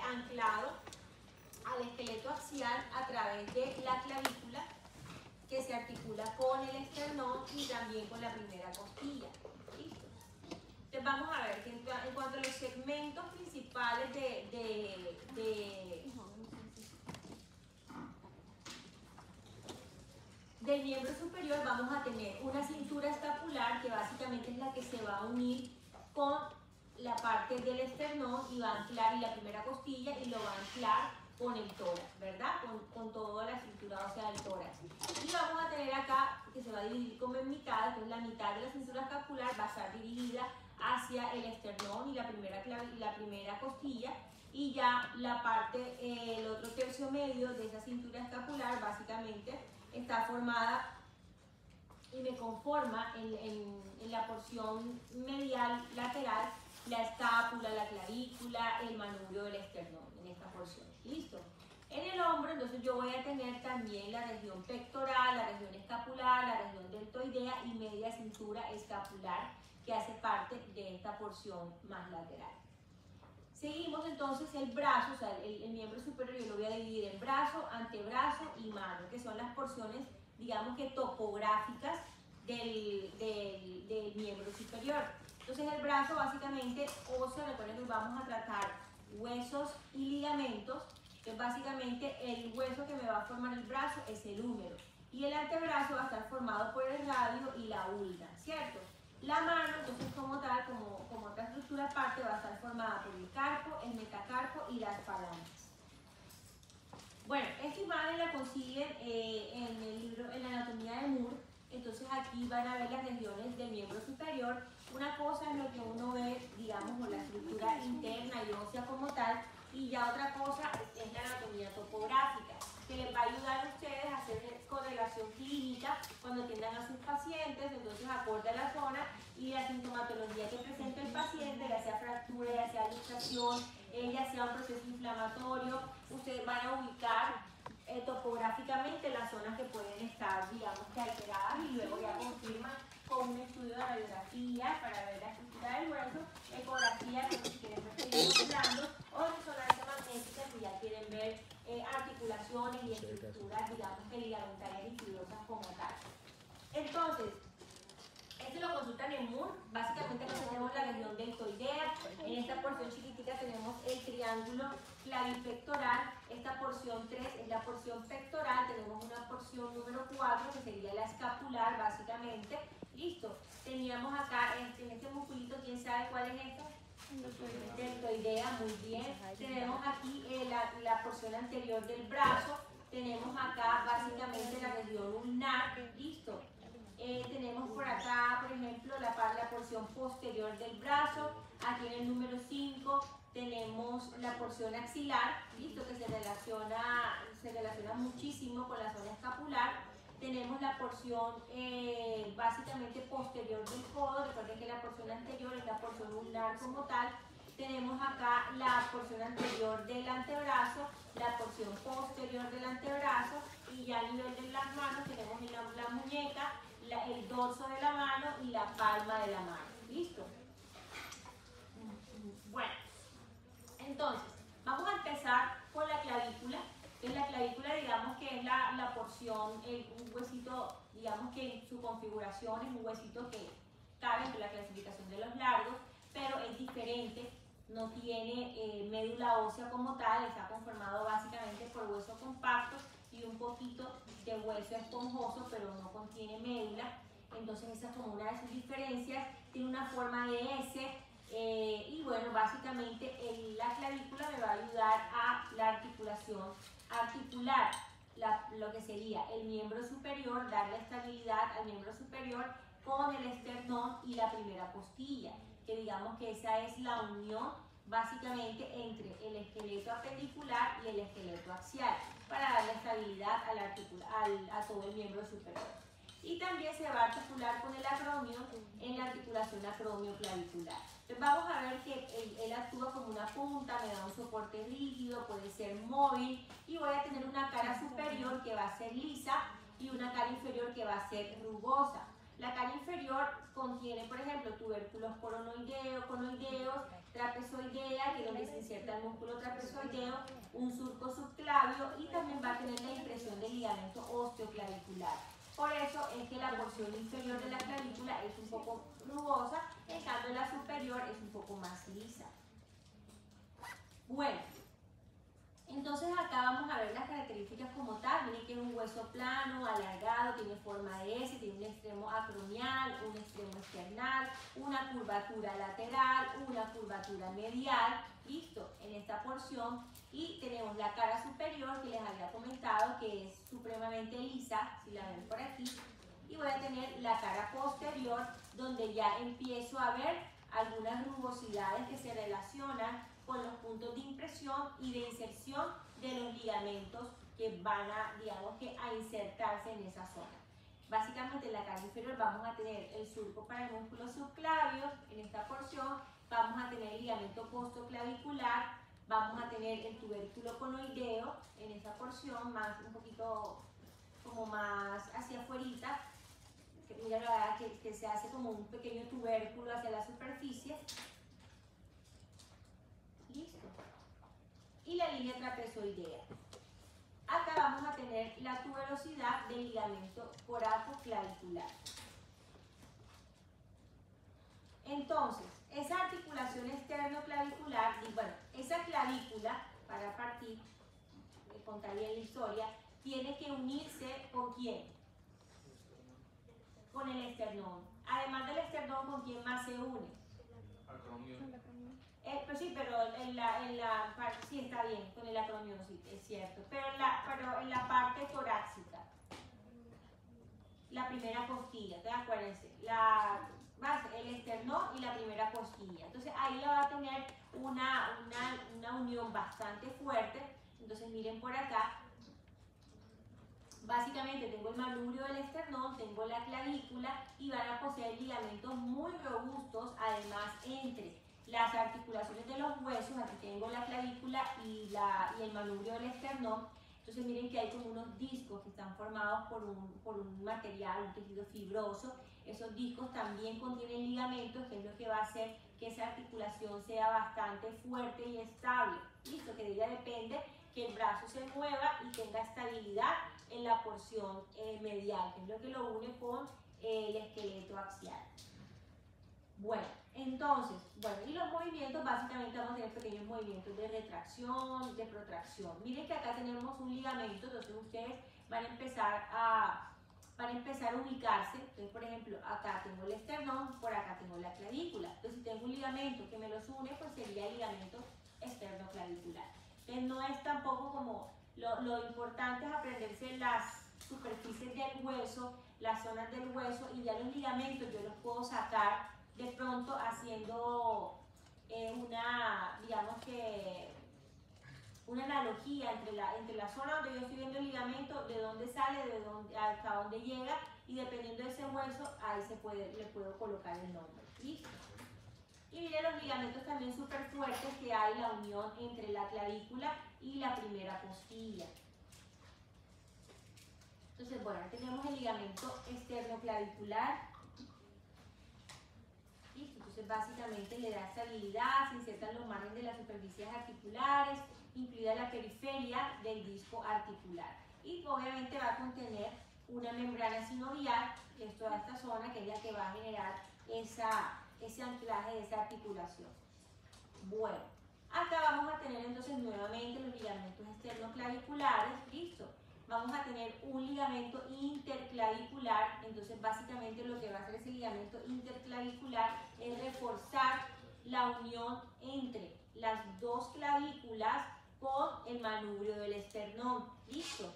anclado al esqueleto axial a través de la clavícula, que se articula con el esternón y también con la primera costilla. ¿Listo? Entonces vamos a ver que en cuanto a los segmentos principales del miembro superior, vamos a tener una cintura escapular que básicamente es la que se va a unir con la parte del esternón y va a anclar y la primera costilla y lo va a anclar con el tórax, ¿verdad? Con toda la cintura ósea del tórax. Y vamos a tener acá que se va a dividir como en mitad, entonces la mitad de la cintura escapular va a estar dirigida hacia el esternón y la primera costilla, y ya la parte, el otro tercio medio de esa cintura escapular básicamente está formada y me conforma en la porción medial lateral la escápula, la clavícula, el manubrio del esternón, en esta porción. ¿Listo? En el hombro, entonces yo voy a tener también la región pectoral, la región escapular, la región deltoidea y media cintura escapular, que hace parte de esta porción más lateral. Seguimos entonces el brazo, o sea, el miembro superior yo lo voy a dividir en brazo, antebrazo y mano, que son las porciones, digamos que topográficas del miembro superior. Entonces el brazo básicamente óseo, recuerden que vamos a tratar huesos y ligamentos, que básicamente el hueso que me va a formar el brazo es el húmero, y el antebrazo va a estar formado por el radio y la ulna, ¿cierto? La mano, entonces como tal, como otra estructura aparte, va a estar formada por el carpo, el metacarpo y las falanges. Bueno, esta imagen la consiguen en el libro, en la anatomía de Moore. Entonces aquí van a ver las regiones del miembro superior. Una cosa es lo que uno ve, digamos, con la estructura interna y ósea como tal, y ya otra cosa es la anatomía topográfica, que les va a ayudar a ustedes a hacer correlación clínica cuando atiendan a sus pacientes, entonces acorde a la zona y la sintomatología que presenta el paciente, ya sea fractura, ya sea luxación, ya sea un proceso inflamatorio, ustedes van a ubicar topográficamente las zonas que pueden estar, digamos, que alteradas, y luego ya confirman con un estudio de radiografía para ver la estructura del hueso, ecografía, que si quieren ver seguimos hablando, o resonancia magnética si ya quieren ver articulaciones y estructuras, digamos, que ligamentarias y fibrosas como tal. Entonces, este lo consultan en Moore. Básicamente acá tenemos la región deltoidea. En esta porción chiquitica tenemos el triángulo clavipectoral. Esta porción 3 es la porción pectoral. Tenemos una porción número 4 que sería la escapular, básicamente. Listo. Teníamos acá en este musculito, ¿quién sabe cuál es esto? Deltoidea, muy bien. Tenemos aquí la porción anterior del brazo. Tenemos acá básicamente la región ulnar. Listo. Tenemos por acá, por ejemplo, la porción posterior del brazo. Aquí en el número 5 tenemos la porción axilar, listo, que se relaciona muchísimo con la zona escapular. Tenemos la porción básicamente posterior del codo. Recuerden que la porción anterior es la porción ulnar como tal. Tenemos acá la porción anterior del antebrazo, la porción posterior del antebrazo, y ya a nivel de las manos tenemos la muñeca, el dorso de la mano y la palma de la mano. ¿Listo? Bueno, entonces, vamos a empezar con la clavícula. Entonces, la clavícula, digamos que es la porción, un huesito, digamos que en su configuración es un huesito que cabe entre la clasificación de los largos, pero es diferente. No tiene médula ósea como tal, está conformado básicamente por hueso compacto y un poquito de hueso esponjoso, pero no contiene médula. Entonces esa es como una de sus diferencias. Tiene una forma de S, y bueno, básicamente la clavícula me va a ayudar a la articulación, articular lo que sería el miembro superior, darle estabilidad al miembro superior con el esternón y la primera costilla, que digamos que esa es la unión básicamente entre el esqueleto apendicular y el esqueleto axial, para darle estabilidad a todo el miembro superior. Y también se va a articular con el acromio en la articulación acromio-clavicular. Entonces vamos a ver que él actúa como una punta, me da un soporte rígido, puede ser móvil, y voy a tener una cara superior que va a ser lisa y una cara inferior que va a ser rugosa. La cara inferior contiene, por ejemplo, tubérculos coronoideos, conoideos, trapezoidea, que es donde se inserta el músculo trapezoideo, un surco subclavio y también va a tener la impresión del ligamento osteoclavicular. Por eso es que la porción inferior de la clavícula es un poco rugosa, en cambio la superior es un poco más lisa. Bueno, entonces acá vamos a ver las características como tal. Miren que es un hueso plano, alargado, tiene forma de S, tiene un extremo acromial, un extremo external, una curvatura lateral, una curvatura medial, listo, en esta porción. Y tenemos la cara superior que les había comentado que es supremamente lisa, si la ven por aquí. Y voy a tener la cara posterior donde ya empiezo a ver algunas rugosidades que se relacionan con los puntos de impresión y de inserción de los ligamentos que van a, digamos que, a insertarse en esa zona. Básicamente en la cara inferior vamos a tener el surco para el músculo subclavio, en esta porción vamos a tener el ligamento costoclavicular, vamos a tener el tubérculo conoideo en esta porción, más un poquito como más hacia afuera, mira la verdad que se hace como un pequeño tubérculo hacia la superficie. Listo. Y la línea trapezoidea. Acá vamos a tener la tuberosidad del ligamento coracoclavicular. Entonces, esa articulación externoclavicular, y bueno, esa clavícula, para partir, contar bien la historia, tiene que unirse ¿con quién? Con el esternón. Además del esternón, ¿con quién más se une? Acromión. Pues sí, pero sí está bien, con el acromión, sí, es cierto. Pero en la parte torácica, la primera costilla, ¿te acuérdense? El esternón y la primera costilla. Entonces ahí va a tener una unión bastante fuerte. Entonces miren por acá. Básicamente tengo el manubrio del esternón, tengo la clavícula y van a poseer ligamentos muy robustos, además entre las articulaciones de los huesos. Aquí tengo la clavícula y el manubrio del esternón. Entonces miren que hay como unos discos que están formados por un material, un tejido fibroso. Esos discos también contienen ligamentos, que es lo que va a hacer que esa articulación sea bastante fuerte y estable. Listo, que de ella depende que el brazo se mueva y tenga estabilidad en la porción medial, que es lo que lo une con el esqueleto axial. Bueno, entonces, y los movimientos, básicamente vamos a tener pequeños movimientos de retracción, de protracción. Miren que acá tenemos un ligamento, entonces ustedes van a empezar a ubicarse. Entonces, por ejemplo, acá tengo el esternón, por acá tengo la clavícula. Entonces, si tengo un ligamento que me los une, pues sería el ligamento esternoclavicular. Entonces, no es tampoco como lo importante es aprenderse las superficies del hueso, las zonas del hueso, y ya los ligamentos yo los puedo sacar de pronto haciendo una analogía entre la zona donde yo estoy viendo el ligamento, de dónde sale, hasta dónde llega, y dependiendo de ese hueso, ahí le puedo colocar el nombre. ¿Listo? Y miren los ligamentos también súper fuertes que hay, la unión entre la clavícula y la primera costilla. Entonces, bueno, tenemos el ligamento externoclavicular. ¿Listo? Entonces, básicamente le da estabilidad, se insertan los márgenes de las superficies articulares, incluida la periferia del disco articular. Y obviamente va a contener una membrana sinovial, que es toda esta zona, que es la que va a generar ese anclaje de esa articulación. Bueno, acá vamos a tener entonces nuevamente los ligamentos externoclaviculares. Listo. Vamos a tener un ligamento interclavicular. Entonces básicamente lo que va a hacer ese ligamento interclavicular es reforzar la unión entre las dos clavículas con el manubrio del esternón. Listo.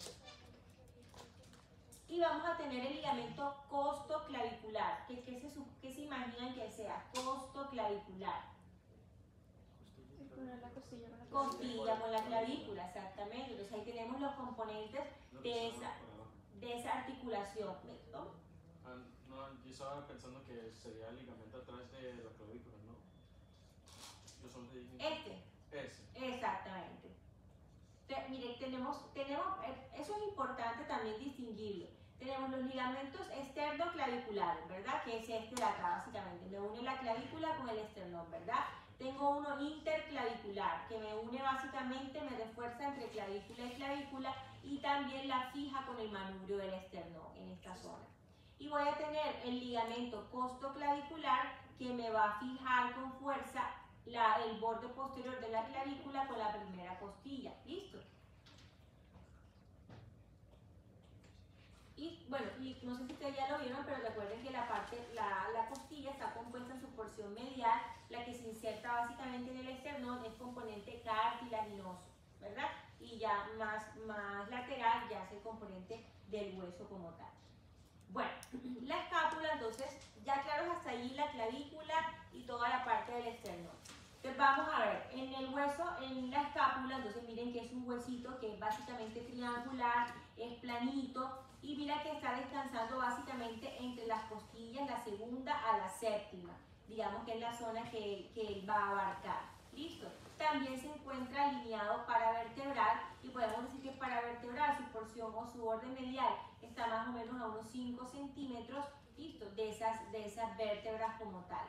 Y vamos a tener el ligamento costoclavicular. ¿Qué se imaginan que sea? Costoclavicular. Costilla con la clavícula, exactamente. Entonces ahí tenemos los componentes de esa articulación. No, yo estaba pensando que sería el ligamento atrás de la clavícula, ¿no? Yo solo te dije. Ese. Exactamente. Mire, tenemos, eso es importante también distinguirlo. Tenemos los ligamentos esternoclaviculares, ¿verdad? Que es este de acá, básicamente. Me une la clavícula con el esternón, ¿verdad? Tengo uno interclavicular, que me une básicamente, me refuerza entre clavícula y clavícula y también la fija con el manubrio del esternón en esta zona. Y voy a tener el ligamento costoclavicular que me va a fijar con fuerza el borde posterior de la clavícula con la primera costilla. ¿Listo? Y bueno, y no sé si ustedes ya lo vieron, pero recuerden que la costilla está compuesta en su porción medial, la que se inserta básicamente en el esternón es componente cartilaginoso, ¿verdad? Y ya más lateral ya es el componente del hueso como tal. Bueno, la escápula, entonces, ya claros hasta allí la clavícula y toda la parte del esternón. Entonces vamos a ver, en el hueso, en la escápula, entonces miren que es un huesito que es básicamente triangular, es planito, y mira que está descansando básicamente entre las costillas, la segunda a la séptima, digamos que es la zona que él va a abarcar. ¿Listo? También se encuentra alineado paravertebral y podemos decir que paravertebral, su porción o su borde medial está más o menos a unos 5 centímetros, ¿listo? De esas vértebras como tal.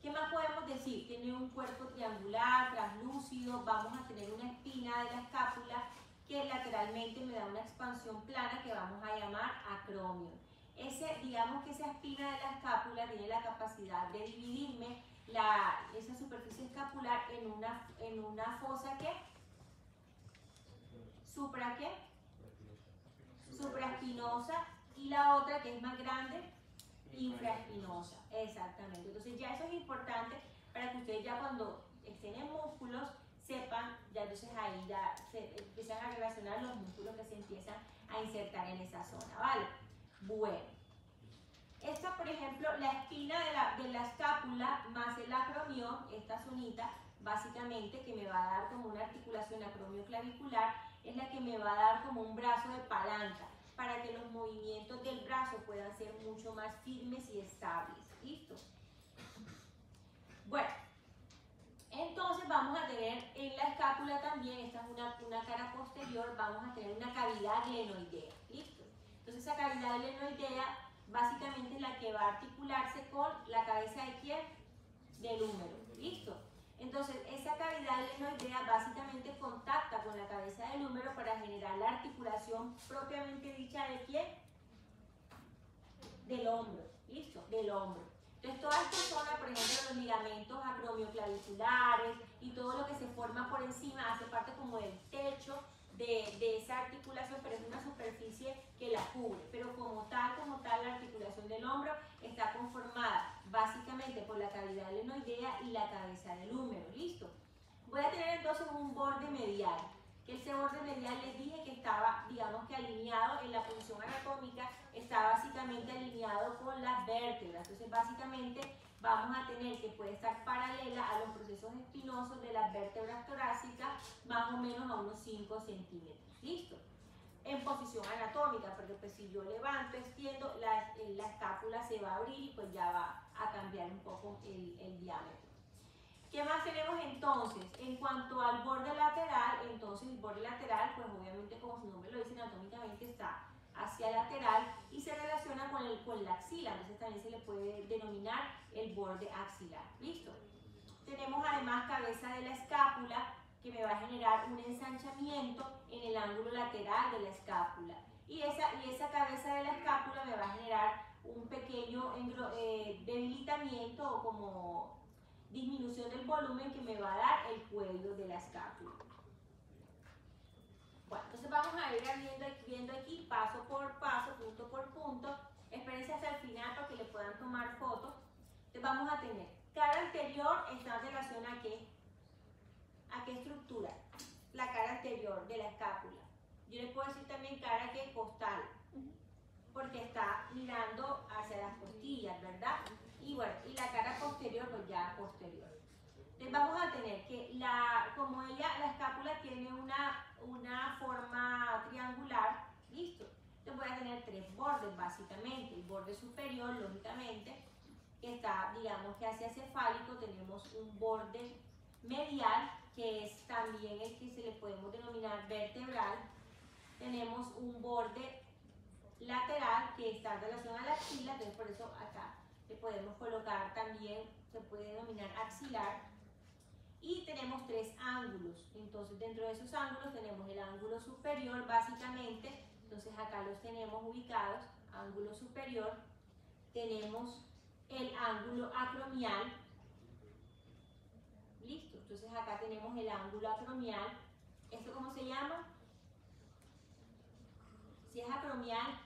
¿Qué más podemos decir? Tiene un cuerpo triangular, translúcido, vamos a tener una espina de la escápula que lateralmente me da una expansión plana que vamos a llamar acromio. Digamos que esa espina de la escápula tiene la capacidad de dividirme esa superficie escapular en una fosa que supraespinosa y la otra que es más grande, infraespinosa. Exactamente. Entonces ya eso es importante para que ustedes ya cuando estén en músculos sepan, ya entonces ahí ya se empiezan a relacionar los músculos que se empiezan a insertar en esa zona, ¿vale? Bueno. Esta, por ejemplo, la espina de la escápula más el acromión, esta zonita, básicamente que me va a dar como una articulación acromioclavicular, es la que me va a dar como un brazo de palanca para que los movimientos del brazo puedan ser mucho más firmes y estables. ¿Listo? Bueno, entonces vamos a tener en la escápula también, esta es una cara posterior, vamos a tener una cavidad glenoidea. ¿Listo? Entonces esa cavidad glenoidea básicamente es la que va a articularse con la cabeza de quién? Del húmero. ¿Listo? Entonces, esa cavidad glenoidea básicamente contacta con la cabeza del húmero para generar la articulación propiamente dicha de quién? Del hombro. ¿Listo? Del hombro. Entonces, toda esta zona, por ejemplo, los ligamentos acromioclaviculares y todo lo que se forma por encima hace parte como del techo de esa articulación, pero es una superficie que la cubre. Pero como tal, la articulación del hombro está conformada básicamente por la cavidad glenoidea y la cabeza del húmero. ¿Listo? Voy a tener entonces un borde medial, que ese borde medial les dije que estaba, digamos que alineado en la posición anatómica, está básicamente alineado con las vértebras. Entonces, básicamente vamos a tener que puede estar paralela a los procesos espinosos de las vértebras torácicas, más o menos a unos 5 centímetros. ¿Listo? En posición anatómica, porque pues si yo levanto, extiendo, la escápula se va a abrir y pues ya va a cambiar un poco el diámetro. ¿Qué más tenemos entonces? En cuanto al borde lateral, entonces el borde lateral, pues obviamente como su nombre lo dice, anatómicamente está hacia lateral y se relaciona con la axila, entonces también se le puede denominar el borde axilar. ¿Listo? Tenemos además cabeza de la escápula que me va a generar un ensanchamiento en el ángulo lateral de la escápula y esa cabeza de la escápula me va a generar un pequeño debilitamiento o como disminución del volumen que me va a dar el cuello de la escápula. Bueno, entonces vamos a ir viendo aquí paso por paso, punto por punto. Espérense hasta el final para que le puedan tomar fotos. Entonces vamos a tener cara anterior está en relación a qué? ¿A qué estructura? La cara anterior de la escápula. Yo le puedo decir también cara que costal, porque está mirando hacia las costillas, ¿verdad? Y bueno, y la cara posterior, pues ya posterior. Entonces vamos a tener que, como la escápula tiene una forma triangular, ¿listo? Entonces voy a tener 3 bordes básicamente. El borde superior, lógicamente, que está, digamos que hacia cefálico, tenemos un borde medial, que es también el que se le podemos denominar vertebral. Tenemos un borde lateral que está en relación a la axila, entonces por eso acá le podemos colocar también, se puede denominar axilar, y tenemos 3 ángulos. Entonces dentro de esos ángulos tenemos el ángulo superior básicamente, entonces acá los tenemos ubicados, ángulo superior, tenemos el ángulo acromial, listo, entonces acá tenemos el ángulo acromial. ¿Esto cómo se llama? Si es acromial,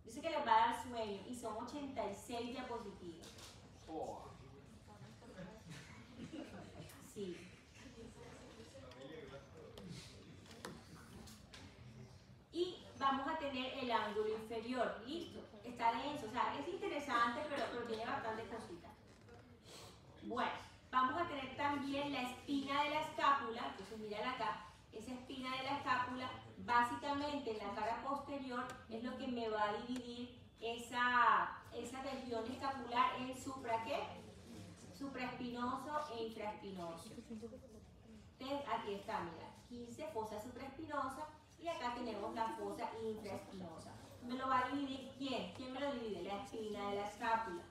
dice que les va a dar sueño y son 86 diapositivas. Oh. Sí. Y vamos a tener el ángulo inferior, listo, está denso, o sea, es interesante, pero tiene bastante cositas. Bueno, vamos a tener también la espina de la escápula, entonces mírala acá, esa espina de la escápula, básicamente en la cara posterior es lo que me va a dividir esa región escapular en ¿qué? Supraespinoso e infraespinoso. Entonces aquí está, mira, 15 fosa supraespinosa y acá tenemos la fosa infraespinosa. ¿Me lo va a dividir quién? ¿Quién me lo divide? La espina de la escápula.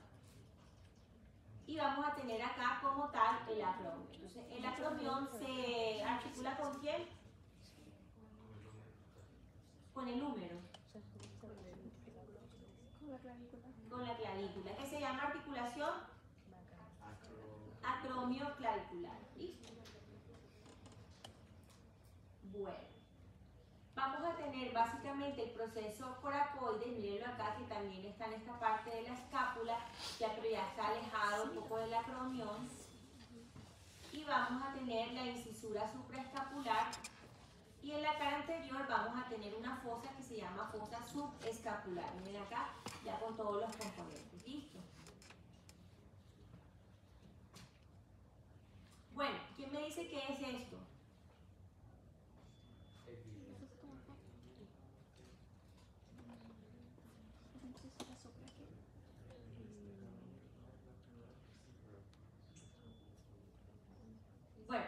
Y vamos a tener acá como tal el acromion. Entonces el acromion se articula ¿con quién? Con el húmero. Con la clavícula. ¿Qué se llama articulación? Acromio clavicular. ¿Listo? Bueno. Vamos a tener básicamente el proceso coracoides, mírenlo acá que también está en esta parte de la escápula, pero ya está alejado un poco del acromion. Y vamos a tener la incisura supraescapular. Y en la cara anterior vamos a tener una fosa que se llama fosa subescapular. Miren acá, ya con todos los componentes. ¿Listo? Bueno, ¿quién me dice qué es esto? Bueno,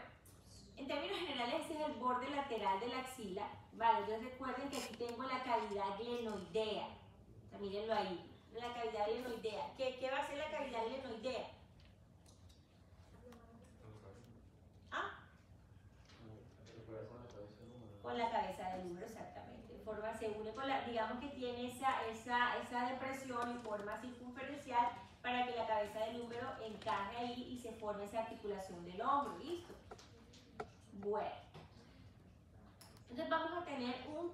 en términos generales ese es el borde lateral de la axila, ¿vale? Entonces recuerden que aquí tengo la cavidad glenoidea, o sea, mírenlo ahí, la cavidad glenoidea. ¿Qué va a ser la cavidad glenoidea? ¿Ah? Con la cabeza del húmero, exactamente. Se une con la, digamos que tiene esa depresión en forma circunferencial para que la cabeza del húmero encaje ahí y se forme esa articulación del hombro. ¿Listo? Bueno. Entonces vamos a tener un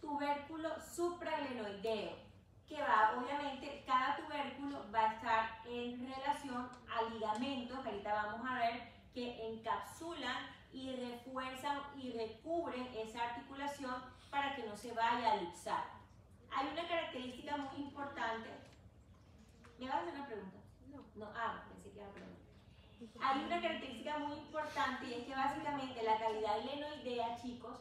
tubérculo supraglenoideo que va, obviamente, cada tubérculo va a estar en relación a ligamentos, ahorita vamos a ver, que encapsulan y refuerzan y recubren esa articulación para que no se vaya a luxar. Hay una característica muy importante. ¿Me vas a hacer una pregunta? No, pensé que era una pregunta. Hay una característica muy importante y es que básicamente la cavidad glenoidea, chicos,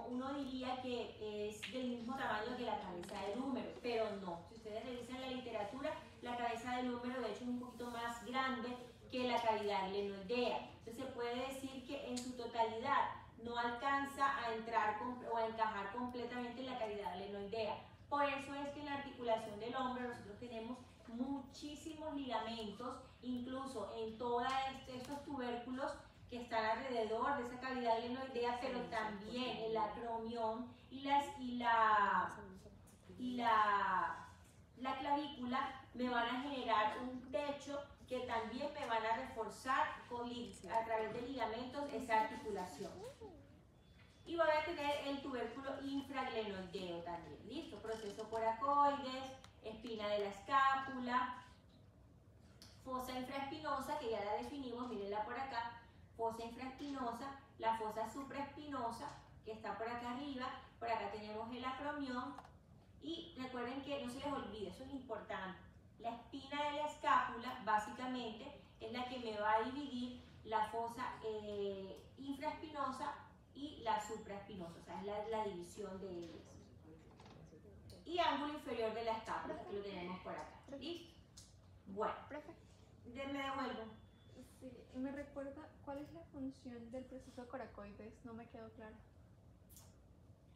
uno diría que es del mismo tamaño que la cabeza del húmero, pero no. Si ustedes revisan la literatura, la cabeza del húmero de hecho es un poquito más grande que la cavidad glenoidea. Entonces se puede decir que en su totalidad no alcanza a entrar o a encajar completamente en la cavidad glenoidea. Por eso es que en la articulación del hombro nosotros tenemos muchísimos ligamentos, incluso en todos estos tubérculos que están alrededor de esa cavidad glenoidea, pero también el acromion y la clavícula me van a generar un techo que también me van a reforzar a través de ligamentos esa articulación. Y voy a tener el tubérculo infraglenoideo también. ¿Listo? Proceso coracoides, espina de la escápula, fosa infraespinosa, que ya la definimos, mírenla por acá, fosa infraespinosa, la fosa supraespinosa, que está por acá arriba, por acá tenemos el acromion, y recuerden que no se les olvide, eso es importante, la espina de la escápula, básicamente, es la que me va a dividir la fosa infraespinosa y la supraespinosa, o sea, es la división de ellas. Y ángulo inferior de la escápula, que lo tenemos por acá. ¿Listo? Bueno, me devuelvo. Sí, y me recuerda, ¿cuál es la función del proceso coracoides? No me quedó claro.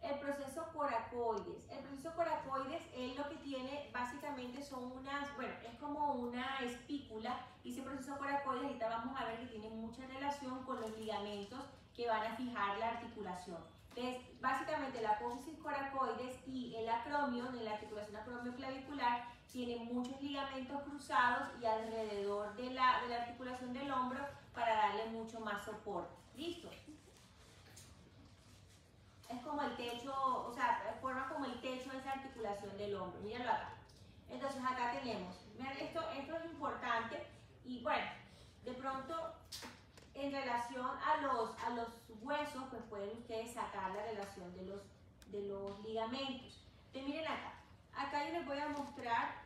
El proceso coracoides. El proceso coracoides es lo que tiene, básicamente son unas, bueno, es como una espícula, y ese proceso coracoides ahorita vamos a ver que tiene mucha relación con los ligamentos que van a fijar la articulación. Entonces, básicamente la apófisis coracoides y el acromio, de la articulación acromioclavicular, tienen muchos ligamentos cruzados y alrededor de la articulación del hombro para darle mucho más soporte. ¿Listo? Es como el techo, o sea, forma como el techo de esa articulación del hombro. Míralo acá. Entonces acá tenemos, miren, esto es importante y bueno, de pronto en relación a los huesos, pues pueden ustedes sacar la relación de los ligamentos. Entonces miren acá yo les voy a mostrar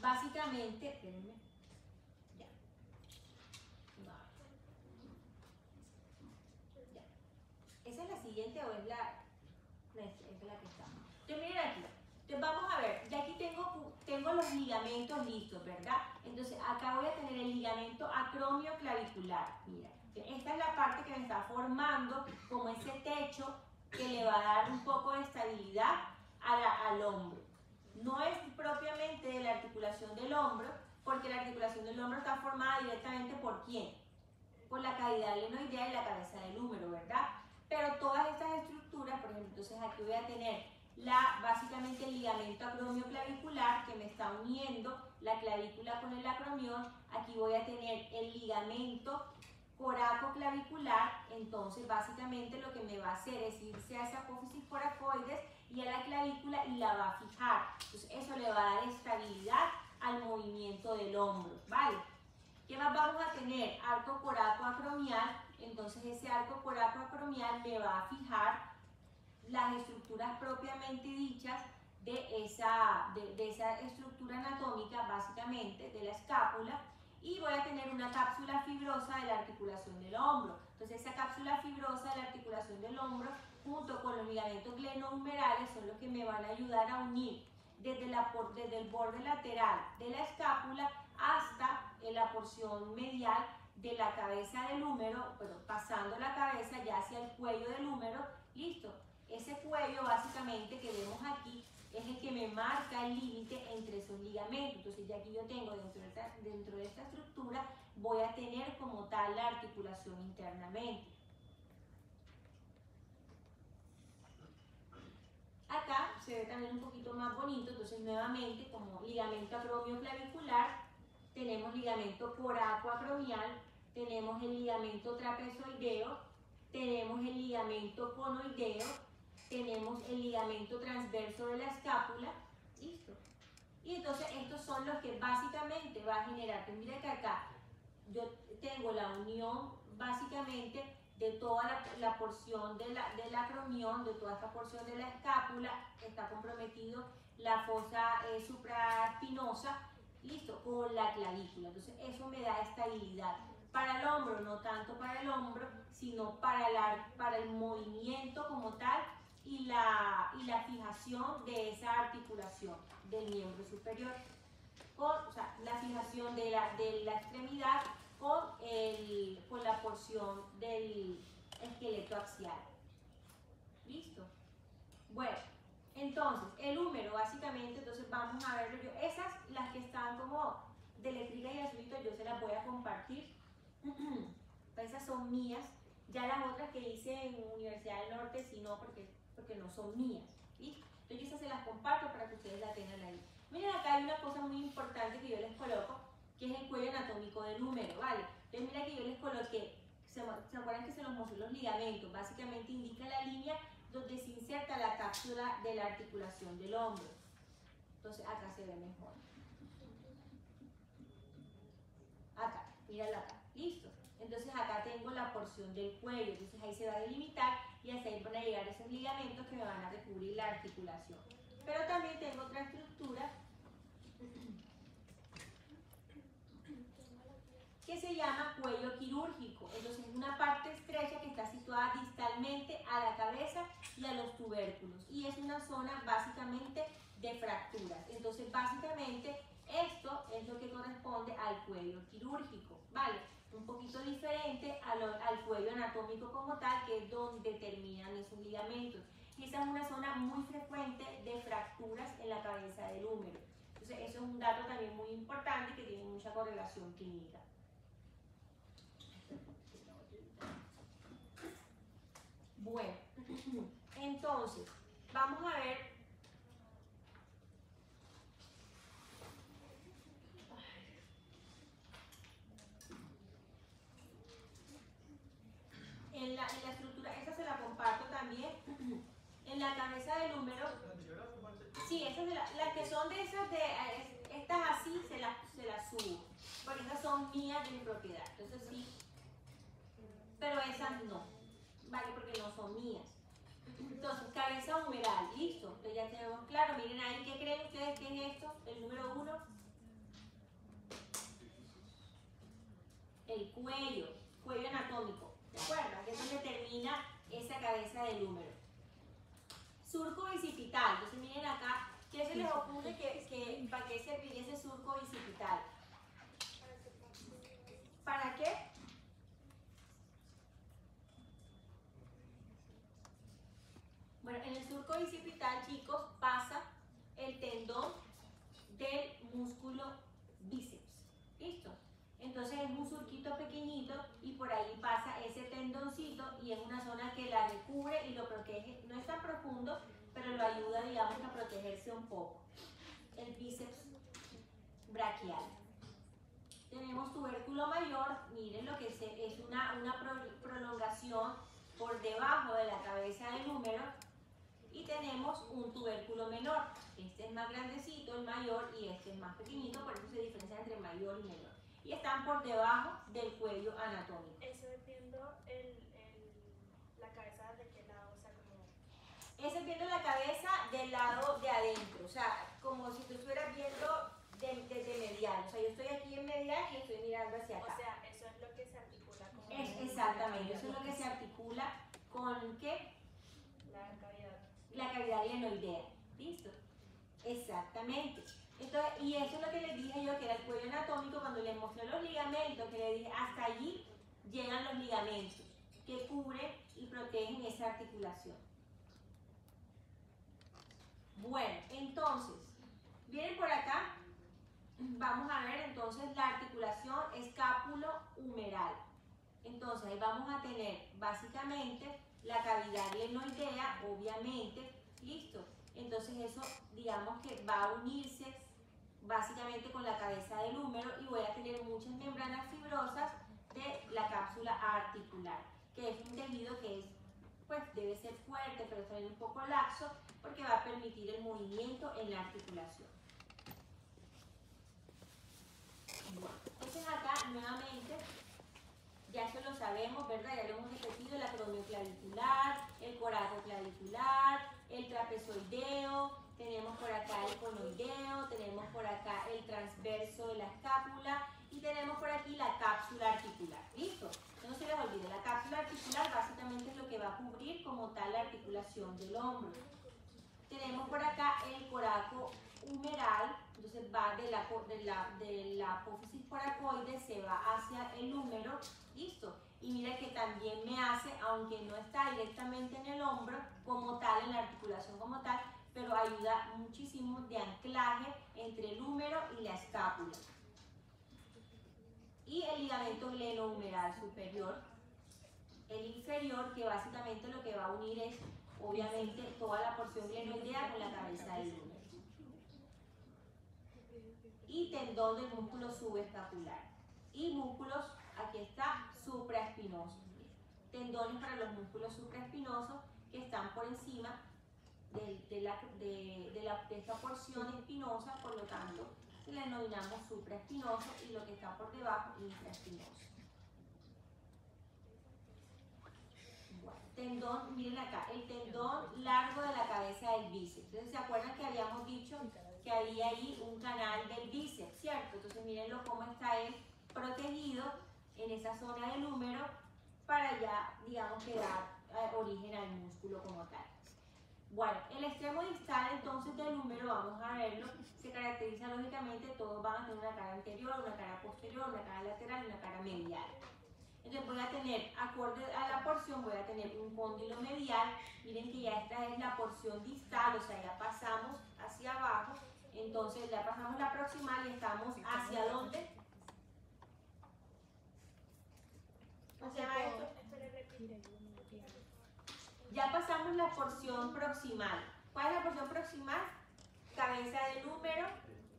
básicamente, espérenme, ya. ¿Esa es la siguiente o es la que está? Entonces miren aquí. Entonces vamos a ver, ya aquí tengo los ligamentos listos, ¿verdad? Entonces acá voy a tener el ligamento acromioclavicular. Mira, esta es la parte que me está formando como ese techo que le va a dar un poco de estabilidad al hombro. No es propiamente de la articulación del hombro, porque la articulación del hombro está formada directamente ¿por quién? Por la cavidad glenoidea y la cabeza del húmero, ¿verdad? Pero todas estas estructuras, por ejemplo, entonces aquí voy a tener básicamente el ligamento acromioclavicular que me está uniendo la clavícula con el acromión. Aquí voy a tener el ligamento coracoclavicular. Entonces básicamente lo que me va a hacer es irse a esa apófisis coracoides y a la clavícula y la va a fijar. Entonces eso le va a dar estabilidad al movimiento del hombro, ¿vale? ¿Qué más vamos a tener? Arco coracoacromial. Entonces ese arco coracoacromial me va a fijar las estructuras propiamente dichas de esa estructura anatómica, básicamente de la escápula, y voy a tener una cápsula fibrosa de la articulación del hombro. Entonces esa cápsula fibrosa de la articulación del hombro junto con los ligamentos glenohumerales son los que me van a ayudar a unir desde el borde lateral de la escápula hasta la porción medial de la cabeza del húmero, bueno, pasando la cabeza ya hacia el cuello del húmero. Listo. Ese cuello básicamente que vemos aquí es el que me marca el límite entre esos ligamentos. Entonces ya aquí yo tengo dentro de esta estructura voy a tener como tal la articulación internamente. Acá se ve también un poquito más bonito, entonces nuevamente como ligamento acromioclavicular, tenemos ligamento coracoacromial, tenemos el ligamento trapezoideo, tenemos el ligamento conoideo, tenemos el ligamento transverso de la escápula, listo. Y entonces estos son los que básicamente va a generar, pues mira que acá yo tengo la unión básicamente de toda la porción del acromión, de toda esta porción de la escápula, está comprometido la fosa supraespinosa, listo, con la clavícula. Entonces eso me da estabilidad. Para el hombro, no tanto para el hombro, sino para el movimiento como tal y la fijación de esa articulación del miembro superior. O sea, la fijación de la extremidad con la porción del esqueleto axial. ¿Listo? Bueno, entonces, el húmero, básicamente, entonces vamos a verlo yo. Esas, las que están como de eléctrica y azulito, yo se las voy a compartir. Esas son mías. Ya las otras que hice en Universidad del Norte, sí no, porque no son mías. ¿Listo? Entonces, yo esas se las comparto para que ustedes la tengan ahí. Miren, acá hay una cosa muy importante que yo les coloco, que es el cuello anatómico del húmero, ¿vale? Entonces, mira que yo les coloqué, ¿se acuerdan que se los mostré los ligamentos? Básicamente indica la línea donde se inserta la cápsula de la articulación del hombro. Entonces, acá se ve mejor. Acá, míralo acá, listo. Entonces, acá tengo la porción del cuello, entonces ahí se va a delimitar y hasta ahí van a llegar esos ligamentos que me van a recubrir la articulación. Pero también tengo otra estructura que se llama cuello quirúrgico. Entonces es una parte estrecha que está situada distalmente a la cabeza y a los tubérculos. Y es una zona básicamente de fracturas. Entonces básicamente esto es lo que corresponde al cuello quirúrgico, ¿vale? Un poquito diferente a al cuello anatómico como tal, que es donde terminan esos ligamentos. Y esa es una zona muy frecuente de fracturas en la cabeza del húmero. Entonces, eso es un dato también muy importante que tiene mucha correlación clínica. Bueno, entonces, vamos a ver. En la estructura, esta se la comparto también. En la cabeza del húmero. Sí, estas las que son de esas, estas así, se las subo. Porque esas son mías de mi propiedad. Entonces sí. Pero esas no. Vale, porque no son mías. Entonces, cabeza humeral, listo. Entonces ya tenemos claro. Miren ahí, ¿qué creen ustedes que es esto? El número 1. El cuello anatómico. ¿De acuerdo? Que es donde termina esa cabeza del húmero. Surco bicipital. Entonces miren acá, ¿qué se les ocurre para qué serviría ese surco bicipital? ¿Para qué? Bueno, en el surco bicipital, chicos, pasa el tendón del músculo bíceps. ¿Listo? Entonces es un surquito pequeñito y por ahí pasa ese tendoncito y es una zona que la recubre y lo protege. No es tan profundo, pero lo ayuda, digamos, a protegerse un poco. El bíceps braquial. Tenemos tubérculo mayor, miren lo que es una prolongación por debajo de la cabeza del húmero. Y tenemos un tubérculo menor. Este es más grandecito, el mayor, y este es más pequeñito, por eso se diferencia entre mayor y menor. Y están por debajo del cuello anatómico. Eso es viendo la cabeza de qué lado, o sea, como... Eso es viendo la cabeza del lado de adentro, o sea, como si tú estuvieras viendo desde medial. O sea, yo estoy aquí en medial y estoy mirando hacia acá. O sea, eso es lo que se articula con... Exactamente, eso es lo que se articula con ¿qué? La cavidad. La cavidad glenoidea. ¿Listo? Exactamente. Entonces, y eso es lo que les dije yo, que era el cuello anatómico, cuando les mostré los ligamentos, que les dije, hasta allí llegan los ligamentos que cubren y protegen esa articulación. Bueno, entonces, vienen por acá, vamos a ver entonces la articulación escápulo-humeral. Entonces, ahí vamos a tener básicamente la cavidad glenoidea, obviamente, listo. Entonces eso, digamos que va a unirse básicamente con la cabeza del húmero y voy a tener muchas membranas fibrosas de la cápsula articular, que es un tejido que es, pues debe ser fuerte, pero también un poco laxo, porque va a permitir el movimiento en la articulación. Bueno, entonces acá nuevamente, ya eso lo sabemos, ¿verdad? Ya lo hemos repetido, el acromio clavicular, el coraco clavicular, el trapezoideo, tenemos por acá el conoideo, tenemos por acá el transverso de la escápula y tenemos por aquí la cápsula articular. ¿Listo? No se les olvide, la cápsula articular básicamente es lo que va a cubrir como tal la articulación del hombro. Tenemos por acá el coraco humeral, entonces va de la apófisis coracoide, se va hacia el húmero, listo. Y mira que también me hace, aunque no está directamente en el hombro como tal, en la articulación como tal, pero ayuda muchísimo de anclaje entre el húmero y la escápula. Y el ligamento glenohumeral superior, el inferior, que básicamente lo que va a unir es obviamente toda la porción glenoidea con la cabeza del húmero. Y tendón del músculo subescapular. Y músculos, aquí está, supraespinosos. Tendones para los músculos supraespinosos que están por encima de esta porción espinosa, por lo tanto, le denominamos supraespinoso y lo que está por debajo, infraespinoso. Bueno, tendón, miren acá, el tendón largo de la cabeza del bíceps. Entonces, ¿se acuerdan que habíamos dicho que había ahí un canal del bíceps, cierto? Entonces, mírenlo cómo está él protegido en esa zona del húmero para ya, digamos, que dar origen al músculo como tal. Bueno, el extremo distal entonces del húmero, vamos a verlo, se caracteriza lógicamente, todos van a tener una cara anterior, una cara posterior, una cara lateral y una cara medial. Entonces voy a tener, acorde a la porción, voy a tener un cóndilo medial. Miren que ya esta es la porción distal, o sea, ya pasamos hacia abajo. Entonces ya pasamos la proximal y estamos ¿hacia dónde? ¿Cómo se llama esto? Ya pasamos la porción proximal. ¿Cuál es la porción proximal? Cabeza de número,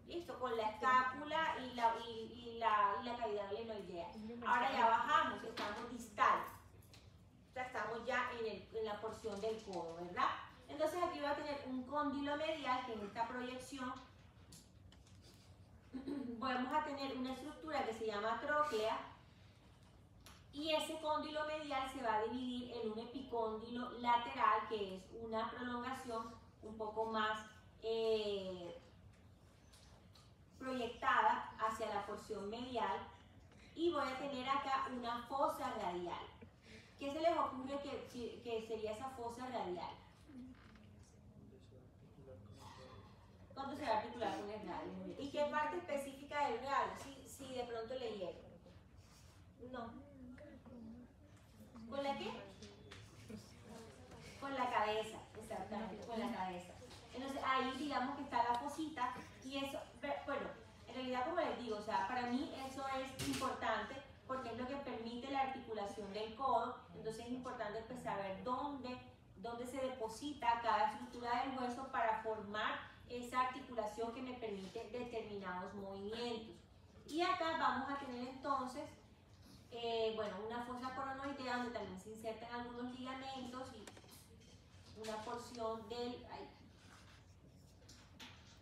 listo, con la escápula y la cavidad glenoidea. Ahora ya bajamos, estamos distal. O sea, estamos ya en la porción del codo, ¿verdad? Entonces aquí voy a tener un cóndilo medial, que en esta proyección vamos a tener una estructura que se llama tróclea, y ese cóndilo medial se va a dividir en un epicóndilo lateral, que es una prolongación un poco más proyectada hacia la porción medial, y voy a tener acá una fosa radial. ¿Qué se les ocurre que sería esa fosa radial? ¿Cuánto se va a articular con el radio? ¿Y qué parte específica del radio? Si de pronto leyeron. No. ¿Con la qué? Con la cabeza, exactamente, con la cabeza. Entonces ahí digamos que está la fosita, y eso, bueno, en realidad como les digo, o sea, para mí eso es importante porque es lo que permite la articulación del codo. Entonces es importante pues saber dónde se deposita cada estructura del hueso para formar esa articulación que me permite determinados movimientos. Y acá vamos a tener entonces bueno, una fosa coronoidea donde también se insertan algunos ligamentos y una porción del...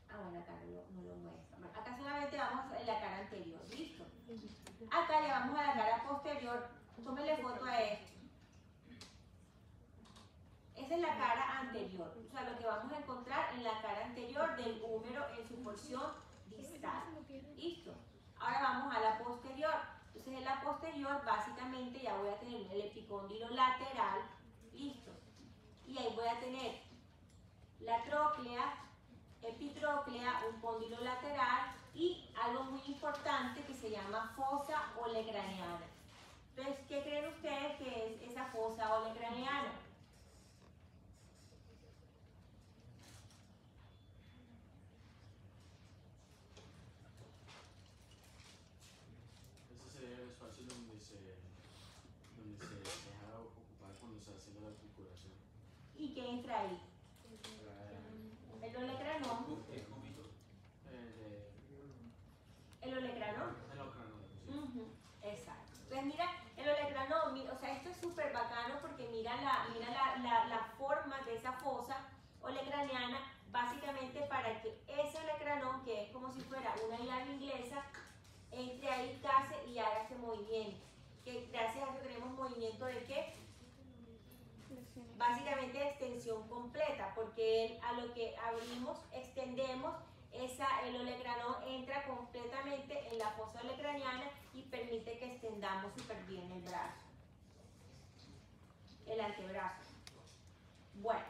bueno, acá no lo muestra. Bueno, acá solamente vamos en la cara anterior, ¿listo? Acá le vamos a la cara posterior. Tómenle foto a esto. Esa es la cara anterior, o sea, lo que vamos a encontrar en la cara anterior del húmero en su porción distal. ¿Listo? Ahora vamos a la posterior. Entonces en la posterior básicamente ya voy a tener el epicóndilo lateral, listo, y ahí voy a tener la tróclea, epitróclea, un cóndilo lateral y algo muy importante que se llama fosa olecraneana. Entonces, ¿qué creen ustedes que es esa fosa olecraneana? ¿Y qué entra ahí? El olecranón. ¿El olecranón? El olecranón. Exacto. Entonces mira, el olecranón, o sea, esto es súper bacano porque mira la forma de esa fosa olecraneana, básicamente para que ese olecranón, que es como si fuera una llave inglesa, entre ahí, case y haga ese movimiento. Que gracias a eso tenemos movimiento de ¿qué? Básicamente de extensión completa, porque a lo que abrimos, extendemos, el olecranón entra completamente en la fosa olecraniana y permite que extendamos súper bien el brazo, el antebrazo. Bueno,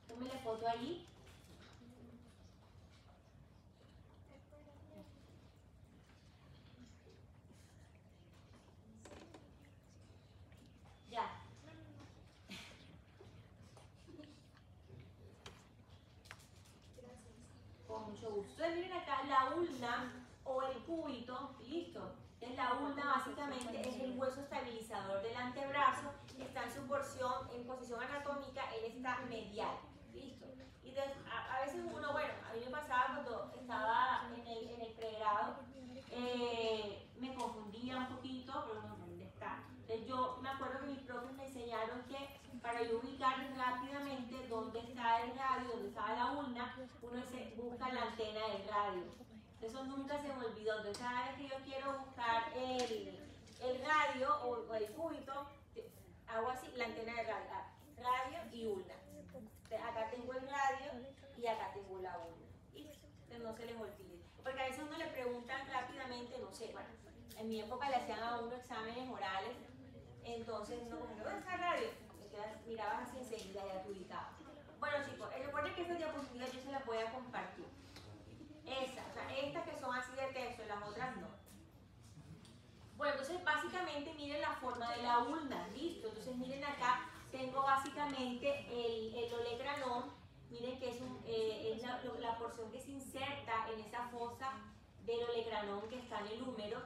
tómenle foto allí. Ya. Con mucho gusto. Entonces miren acá la ulna o el cúbito, listo. Entonces la ulna básicamente es el hueso estabilizador del antebrazo, está en su porción, en posición anatómica, él está medial, listo. Y entonces a veces uno, bueno, a mí me pasaba cuando estaba en el pregrado, me confundía un poquito, pero no, ¿dónde está? Entonces yo me acuerdo que mis profes me enseñaron que para yo ubicar rápidamente dónde está el radio, dónde estaba la ulna, uno se busca la antena del radio. Eso nunca se me olvidó. Entonces cada vez que yo quiero buscar el radio o el cúbito, hago así, la antena de radio y ulna. Entonces, acá tengo el radio y acá tengo la ulna. Entonces no se les olvide. Porque a veces uno le preguntan rápidamente, no sé, bueno, en mi época le hacían a uno exámenes orales, entonces uno como, ¿dónde está el radio? Mirabas así enseguida y ya te ubicabas. Bueno chicos, recuerden que estas diapositivas yo se las voy a compartir. Esa, o sea, estas que son así de texto, las otras no. Bueno, entonces básicamente miren la forma de la ulna, listo. Entonces miren acá, tengo básicamente el olecranon, miren que es la porción que se inserta en esa fosa del olecranon que está en el húmero,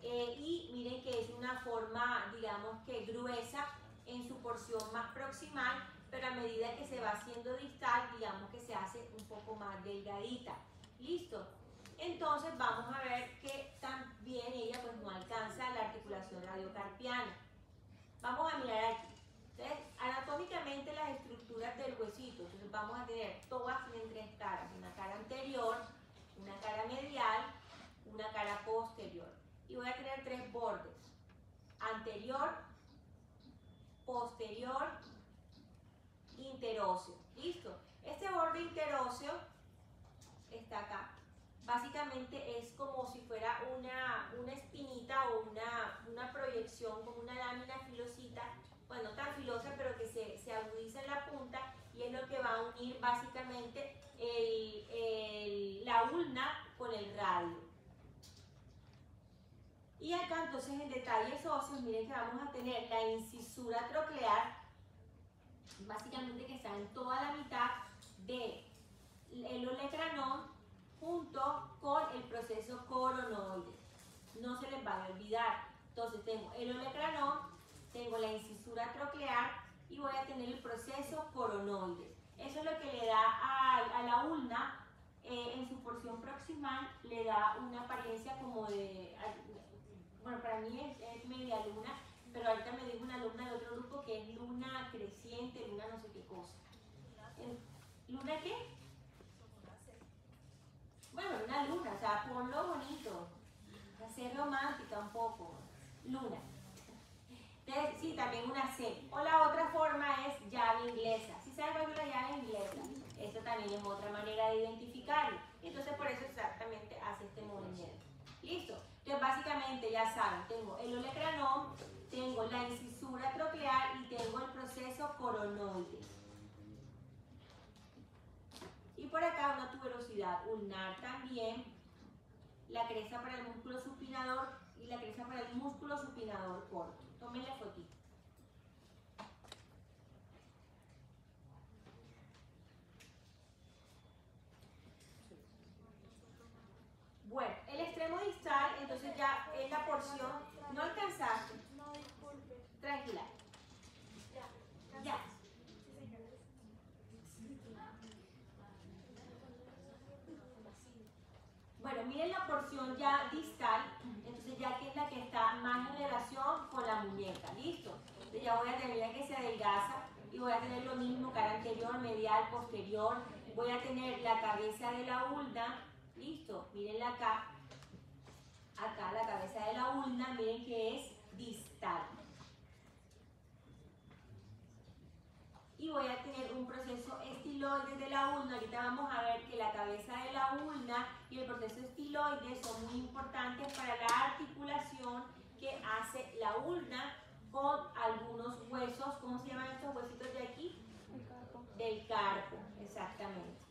y miren que es una forma, digamos que gruesa en su porción más proximal, pero a medida que se va haciendo distal, digamos que se hace un poco más delgadita. ¿Listo? Entonces vamos a ver que también ella pues no alcanza la articulación radiocarpiana. Vamos a mirar aquí. Entonces, anatómicamente las estructuras del huesito, entonces vamos a tener, todas tienen tres caras, una cara anterior, una cara medial, una cara posterior. Y voy a tener tres bordes, anterior, posterior, interóseo. ¿Listo? Este borde interóseo está acá. Básicamente es como si fuera una espinita o una proyección, como una lámina filosita, bueno, no tan filosa, pero que se agudiza en la punta, y es lo que va a unir básicamente la ulna con el radio. Y acá entonces en detalles óseos, miren que vamos a tener la incisura troclear, básicamente que está en toda la mitad del olecranon, junto con el proceso coronoide. No se les vaya a olvidar. Entonces tengo el olecranon, tengo la incisura troclear y voy a tener el proceso coronoide. Eso es lo que le da a la ulna, en su porción proximal, le da una apariencia como de, bueno, para mí es media luna, pero ahorita me dijo una alumna de otro grupo que es luna creciente, luna no sé qué cosa. ¿Luna qué? Bueno, una luna, o sea, ponlo bonito, ser romántica un poco, luna. Entonces, sí, también una C. O la otra forma es llave inglesa. ¿Sí saben cuál es la llave inglesa? Esto también es otra manera de identificarlo. Entonces, por eso exactamente hace este movimiento. ¿Listo? Entonces, básicamente, ya saben, tengo el olecranon, tengo la incisura troclear y tengo el proceso coronoide. Y por acá una tuberosidad ulnar también, la cresta para el músculo supinador y la cresta para el músculo supinador corto. Tómenle fotito. Bueno, el extremo distal, entonces ya es la porción, no alcanzaste. No, disculpe. Tranquila. Ya. Bueno, miren la porción ya distal, entonces ya que es la que está más en relación con la muñeca, ¿listo? Entonces ya voy a tener la que se adelgaza y voy a tener lo mismo, cara anterior, medial, posterior, voy a tener la cabeza de la ulna, ¿listo? Mírenla acá, acá la cabeza de la ulna, miren que es distal. Y voy a tener un proceso estiloide de la ulna. Ahorita vamos a ver que la cabeza de la ulna y el proceso estiloide son muy importantes para la articulación que hace la ulna con algunos huesos. ¿Cómo se llaman estos huesitos de aquí? El carpo. Del carpo, exactamente.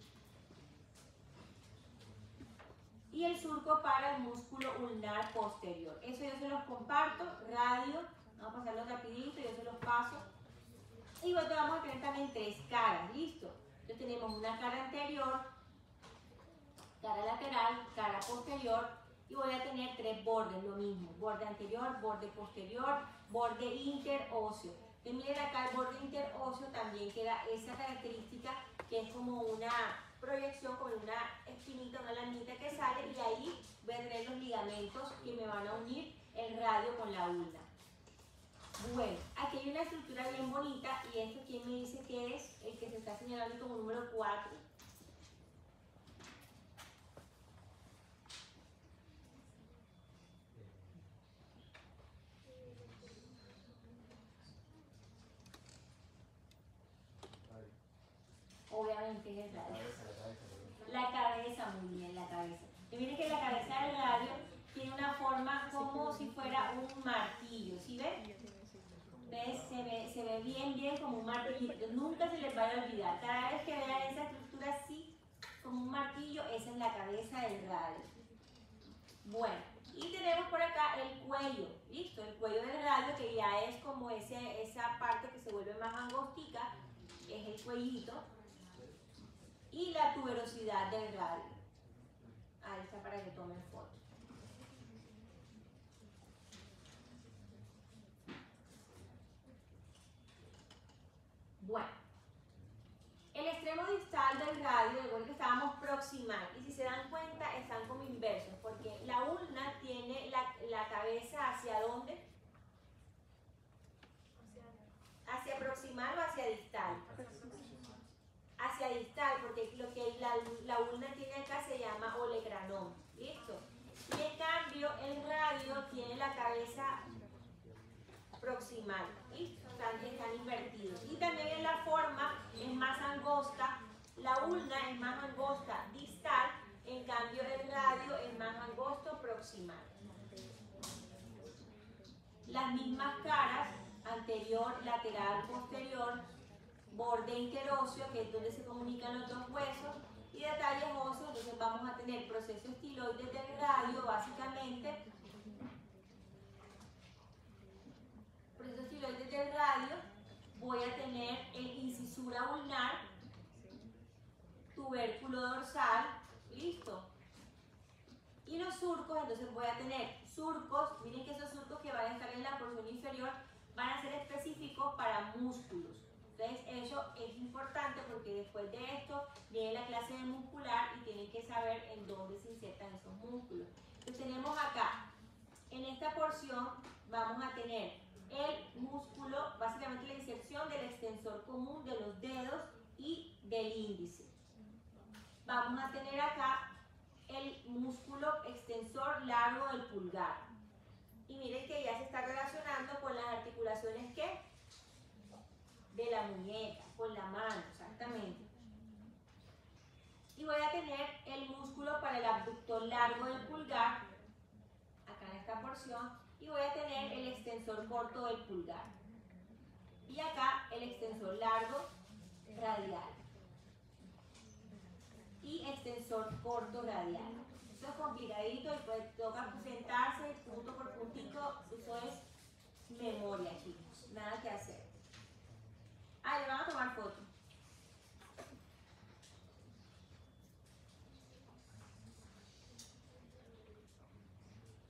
Y el surco para el músculo ulnar posterior. Eso yo se los comparto, radio. Vamos a pasarlo rapidito, yo se los paso. Y luego vamos a tener también tres caras, ¿listo? Entonces tenemos una cara anterior, cara lateral, cara posterior, y voy a tener tres bordes, lo mismo, borde anterior, borde posterior, borde interóseo. Entonces miren acá el borde interóseo también queda esa característica que es como una proyección, como una espinita, una lamita que sale, y ahí voy a tener los ligamentos que me van a unir el radio con la ulna. Bueno, aquí hay una estructura bien bonita, y esto, ¿quién me dice que es? El que se está señalando como número 4. Obviamente es el radio. La cabeza, muy bien, la cabeza. Y miren que la cabeza del radio tiene una forma como si fuera un martillo, ¿sí ven? ¿Ves? Se ve bien como un martillo. Nunca se les vaya a olvidar. Cada vez que vean esa estructura así, como un martillo, esa es la cabeza del radio. Bueno, Y tenemos por acá el cuello, ¿listo? El cuello del radio, que ya es como esa parte que se vuelve más angostica, es el cuellito. Y la tuberosidad del radio. Ahí está para que tomen foto. Bueno, el extremo distal del radio, recuerden que estábamos proximal, y si se dan cuenta están como inversos, porque la ulna tiene la cabeza ¿hacia dónde? ¿Hacia proximal o hacia distal? Hacia distal, porque lo que la ulna tiene acá se llama olecranón, ¿listo? Y en cambio el radio tiene la cabeza proximal, ¿listo? Están invertidos. Y también en la forma es más angosta, la ulna es más angosta distal, en cambio el radio es más angosto proximal. Las mismas caras, anterior, lateral, posterior, borde interóseo, que es donde se comunican los dos huesos, y detalles óseos. Entonces vamos a tener proceso estiloide del radio, básicamente. Proceso estiloide del radio, voy a tener incisura ulnar, tubérculo dorsal, listo. Y los surcos, entonces voy a tener surcos, miren que esos surcos que van a estar en la porción inferior van a ser específicos para músculos. Entonces eso es importante porque después de esto viene la clase de muscular y tienen que saber en dónde se insertan esos músculos. Entonces tenemos acá, en esta porción vamos a tener el músculo, básicamente la inserción del extensor común de los dedos y del índice. Vamos a tener acá el músculo extensor largo del pulgar. Y miren que ya se está relacionando con las articulaciones ¿qué? De la muñeca, con la mano, exactamente. Y voy a tener el músculo para el abductor largo del pulgar, acá en esta porción, y voy a tener el extensor corto del pulgar. Y acá el extensor largo radial. Y extensor corto radial. Eso es complicadito y pues toca sentarse punto por puntito. Eso es memoria, chicos. Nada que hacer. Ah, le van a tomar foto.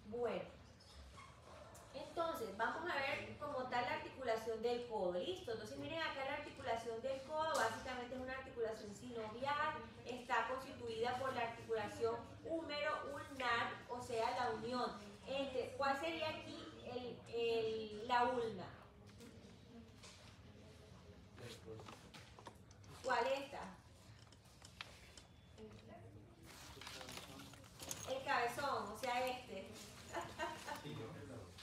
Bueno. Entonces, vamos a ver como tal la articulación del codo. ¿Listo? Entonces, miren acá la articulación del codo. Básicamente es una articulación sinovial. Está constituida por la articulación húmero-ulnar, o sea, la unión entre, ¿cuál sería aquí la ulna? ¿Cuál es esta? El cabezón, o sea, este.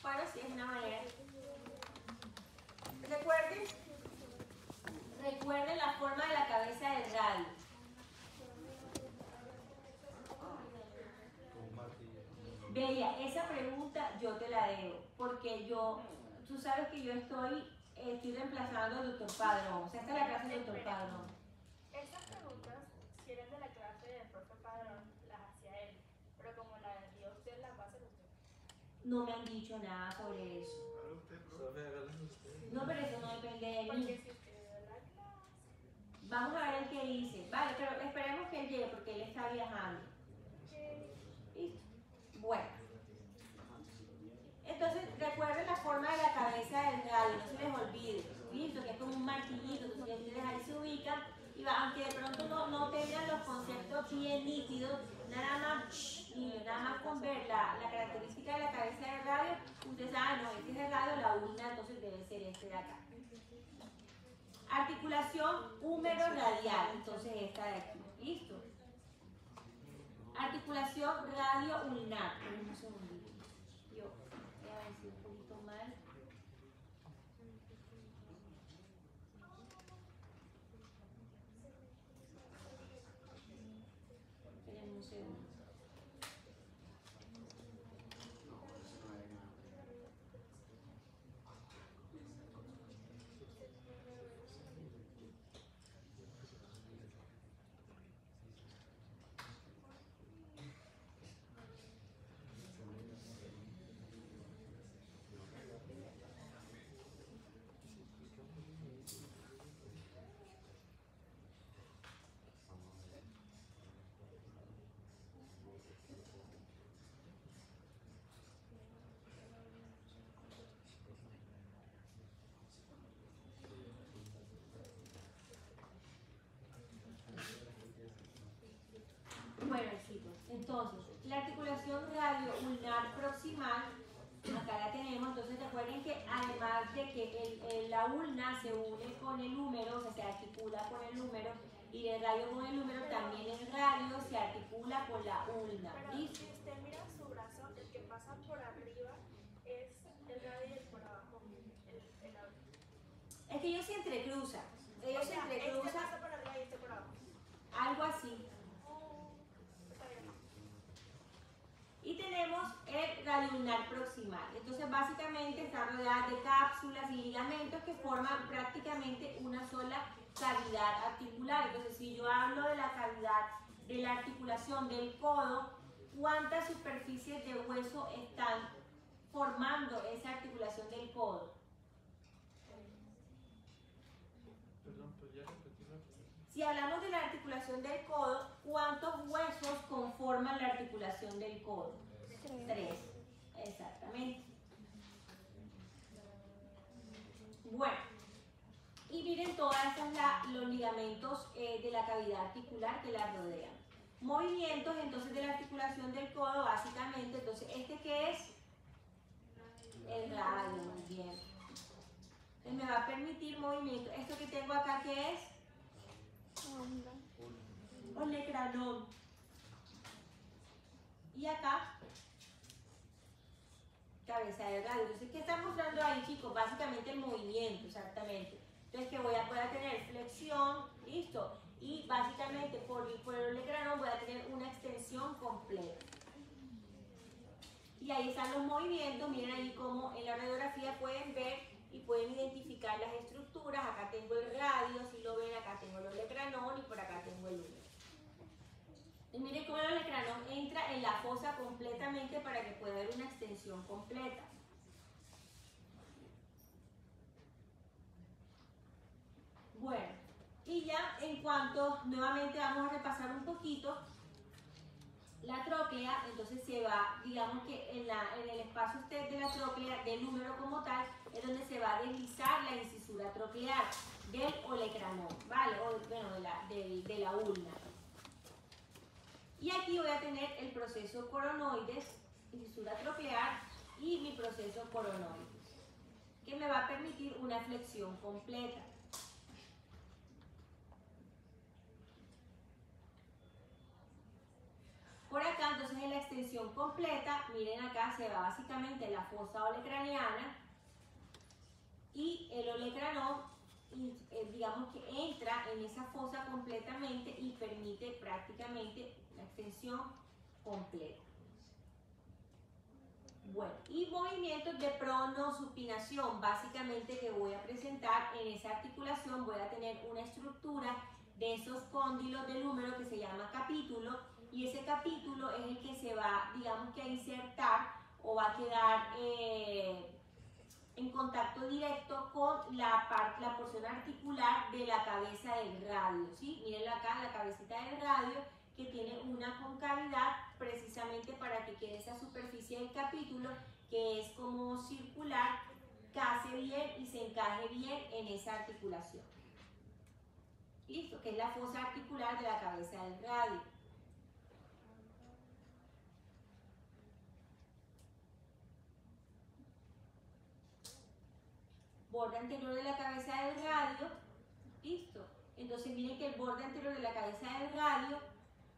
Bueno, sí, es una manera. Recuerden la forma de la cabeza del radio. Bella, esa pregunta yo te la debo, porque tú sabes que yo estoy reemplazando al doctor Padrón, o sea, esta es la clase del doctor Padrón. Esas preguntas, si eran de la clase del profe Padrón, las hacía él, pero como la dio usted, las va a hacer usted. No me han dicho nada sobre eso. No, pero eso no depende de mí. Porque si usted dio la clase. Vamos a ver el que dice. Vale, pero esperemos que él llegue porque él está viajando. ¿Listo? Bueno. Entonces, recuerden la forma de la cabeza del radio, no se les olvide. ¿Listo? Que es como un martillito, entonces ustedes ahí se ubican. Y aunque de pronto no tengan los conceptos bien nítidos, nada más con ver la característica de la cabeza del radio, ustedes saben, no, este es el radio, la ulna, entonces debe ser este de acá. Articulación húmero-radial, entonces esta de aquí. ¿Listo? Articulación radio-ulnar. Un segundito. Yo voy a decir un poquito mal. Esperen un segundo. Entonces, la articulación radio-ulnar proximal, acá la tenemos. Entonces recuerden que además de que la ulna se une con el húmero, o sea, se articula con el húmero, y el radio con el húmero, también el radio se articula con la ulna. Pero ¿Listo? si usted mira su brazo, el que pasa por arriba es el radio y el por abajo, el audio. Es que ellos se entrecruzan. Ellos se Este entrecruzan, pasa por arriba y este por abajo. algo así. Está bien. Y tenemos el radio ulnar proximal. Entonces básicamente está rodeada de cápsulas y ligamentos que forman prácticamente una sola cavidad articular. Entonces si yo hablo de la cavidad de la articulación del codo, ¿cuántas superficies de hueso están formando esa articulación del codo? Perdón, pues ya repetí la pregunta. Si hablamos de la articulación del codo, ¿cuántos huesos conforman la articulación del codo? 3. Exactamente. Bueno, y miren todos los ligamentos de la cavidad articular que la rodean. Movimientos entonces de la articulación del codo, básicamente. Entonces, ¿este qué es? El radio, muy bien. Entonces me va a permitir movimiento. ¿Esto que tengo acá qué es? Olecranon. Y acá, cabeza de radio. Entonces, ¿qué está mostrando ahí, chicos? Básicamente el movimiento, exactamente. Entonces, que voy a tener flexión, listo. Y básicamente por el olecranon voy a tener una extensión completa. Y ahí están los movimientos. Miren ahí como en la radiografía pueden ver y pueden identificar las estructuras. Acá tengo el radio, si lo ven, acá tengo el olecranon y por acá tengo el húmero. Y miren cómo el olecranon entra en la fosa completamente para que pueda haber una extensión completa. Bueno, y ya en cuanto, nuevamente vamos a repasar un poquito la tróclea. Entonces se va, digamos que en el espacio de la tróclea, del húmero como tal, es donde se va a deslizar la incisura troclear del olecranon, ¿vale? O bueno, de la ulna. Y aquí voy a tener el proceso coronoides, incisura troclear, y mi proceso coronoides, que me va a permitir una flexión completa. Por acá, entonces en la extensión completa, miren acá, se va básicamente la fosa olecraniana y el olecranón, digamos que entra en esa fosa completamente y permite prácticamente la extensión completa. Bueno, y movimientos de pronosupinación, básicamente que voy a presentar en esa articulación. Voy a tener una estructura de esos cóndilos del húmero que se llama capítulo, y ese capítulo es el que se va, digamos que a insertar o va a quedar en contacto directo con la porción articular de la cabeza del radio, ¿sí? Miren acá la cabecita del radio, que tiene una concavidad precisamente para que quede esa superficie del capítulo, que es como circular, case bien y se encaje bien en esa articulación. ¿Listo? Que es la fosa articular de la cabeza del radio. Borde anterior de la cabeza del radio, listo. Entonces miren que el borde anterior de la cabeza del radio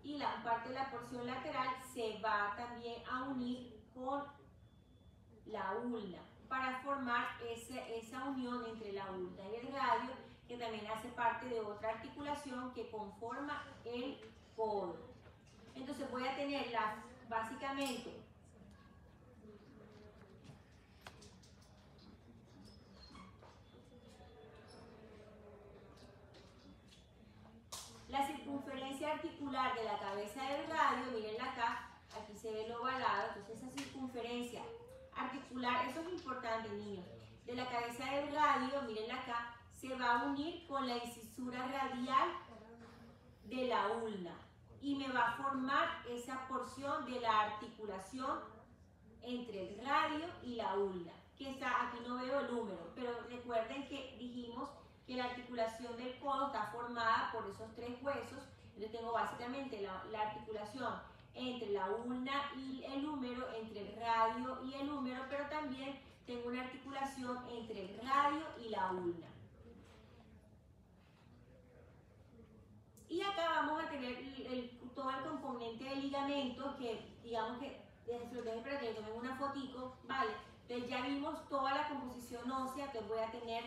y la parte de la porción lateral se va también a unir con la ulna para formar esa unión entre la ulna y el radio, que también hace parte de otra articulación que conforma el codo. Entonces voy a tener básicamente la circunferencia articular de la cabeza del radio. Mirenla acá, aquí se ve lo ovalado. Entonces esa circunferencia articular, eso es importante, niños, de la cabeza del radio, mirenla acá, se va a unir con la incisura radial de la ulna y me va a formar esa porción de la articulación entre el radio y la ulna, que está, aquí no veo el húmero, pero recuerden que dijimos que la articulación del codo está formada por esos 3 huesos. Entonces tengo básicamente la articulación entre la ulna y el húmero, entre el radio y el húmero, pero también tengo una articulación entre el radio y la ulna. Y acá vamos a tener todo el componente de ligamentos que, digamos que, lo dejo para que le tomen una fotico, ¿vale? Entonces ya vimos toda la composición ósea, que voy a tener,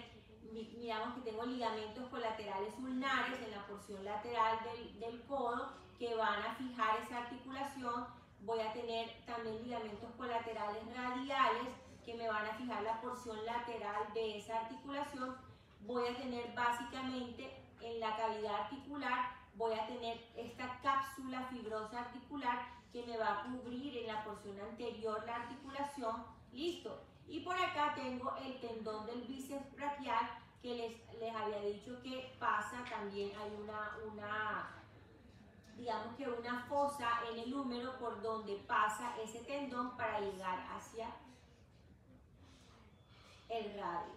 miramos que tengo ligamentos colaterales ulnares en la porción lateral del codo que van a fijar esa articulación. Voy a tener también ligamentos colaterales radiales que me van a fijar la porción lateral de esa articulación. Voy a tener básicamente en la cavidad articular, voy a tener esta cápsula fibrosa articular que me va a cubrir en la porción anterior la articulación. Listo. Y por acá tengo el tendón del bíceps braquial que les había dicho que pasa también, hay digamos que una fosa en el húmero por donde pasa ese tendón para llegar hacia el radio.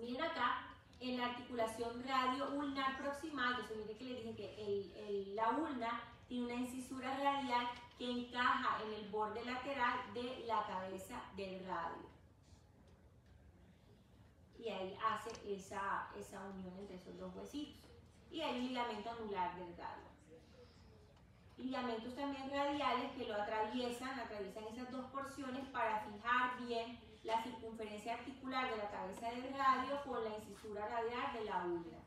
Miren acá, en la articulación radio-ulnar proximal, yo miren que les dije que la ulna tiene una incisura radial que encaja en el borde lateral de la cabeza del radio. Y ahí hace esa unión entre esos dos huesitos. Y hay un ligamento anular del radio. Ligamentos también radiales que lo atraviesan esas dos porciones para fijar bien la circunferencia articular de la cabeza del radio con la incisura radial de la ulna.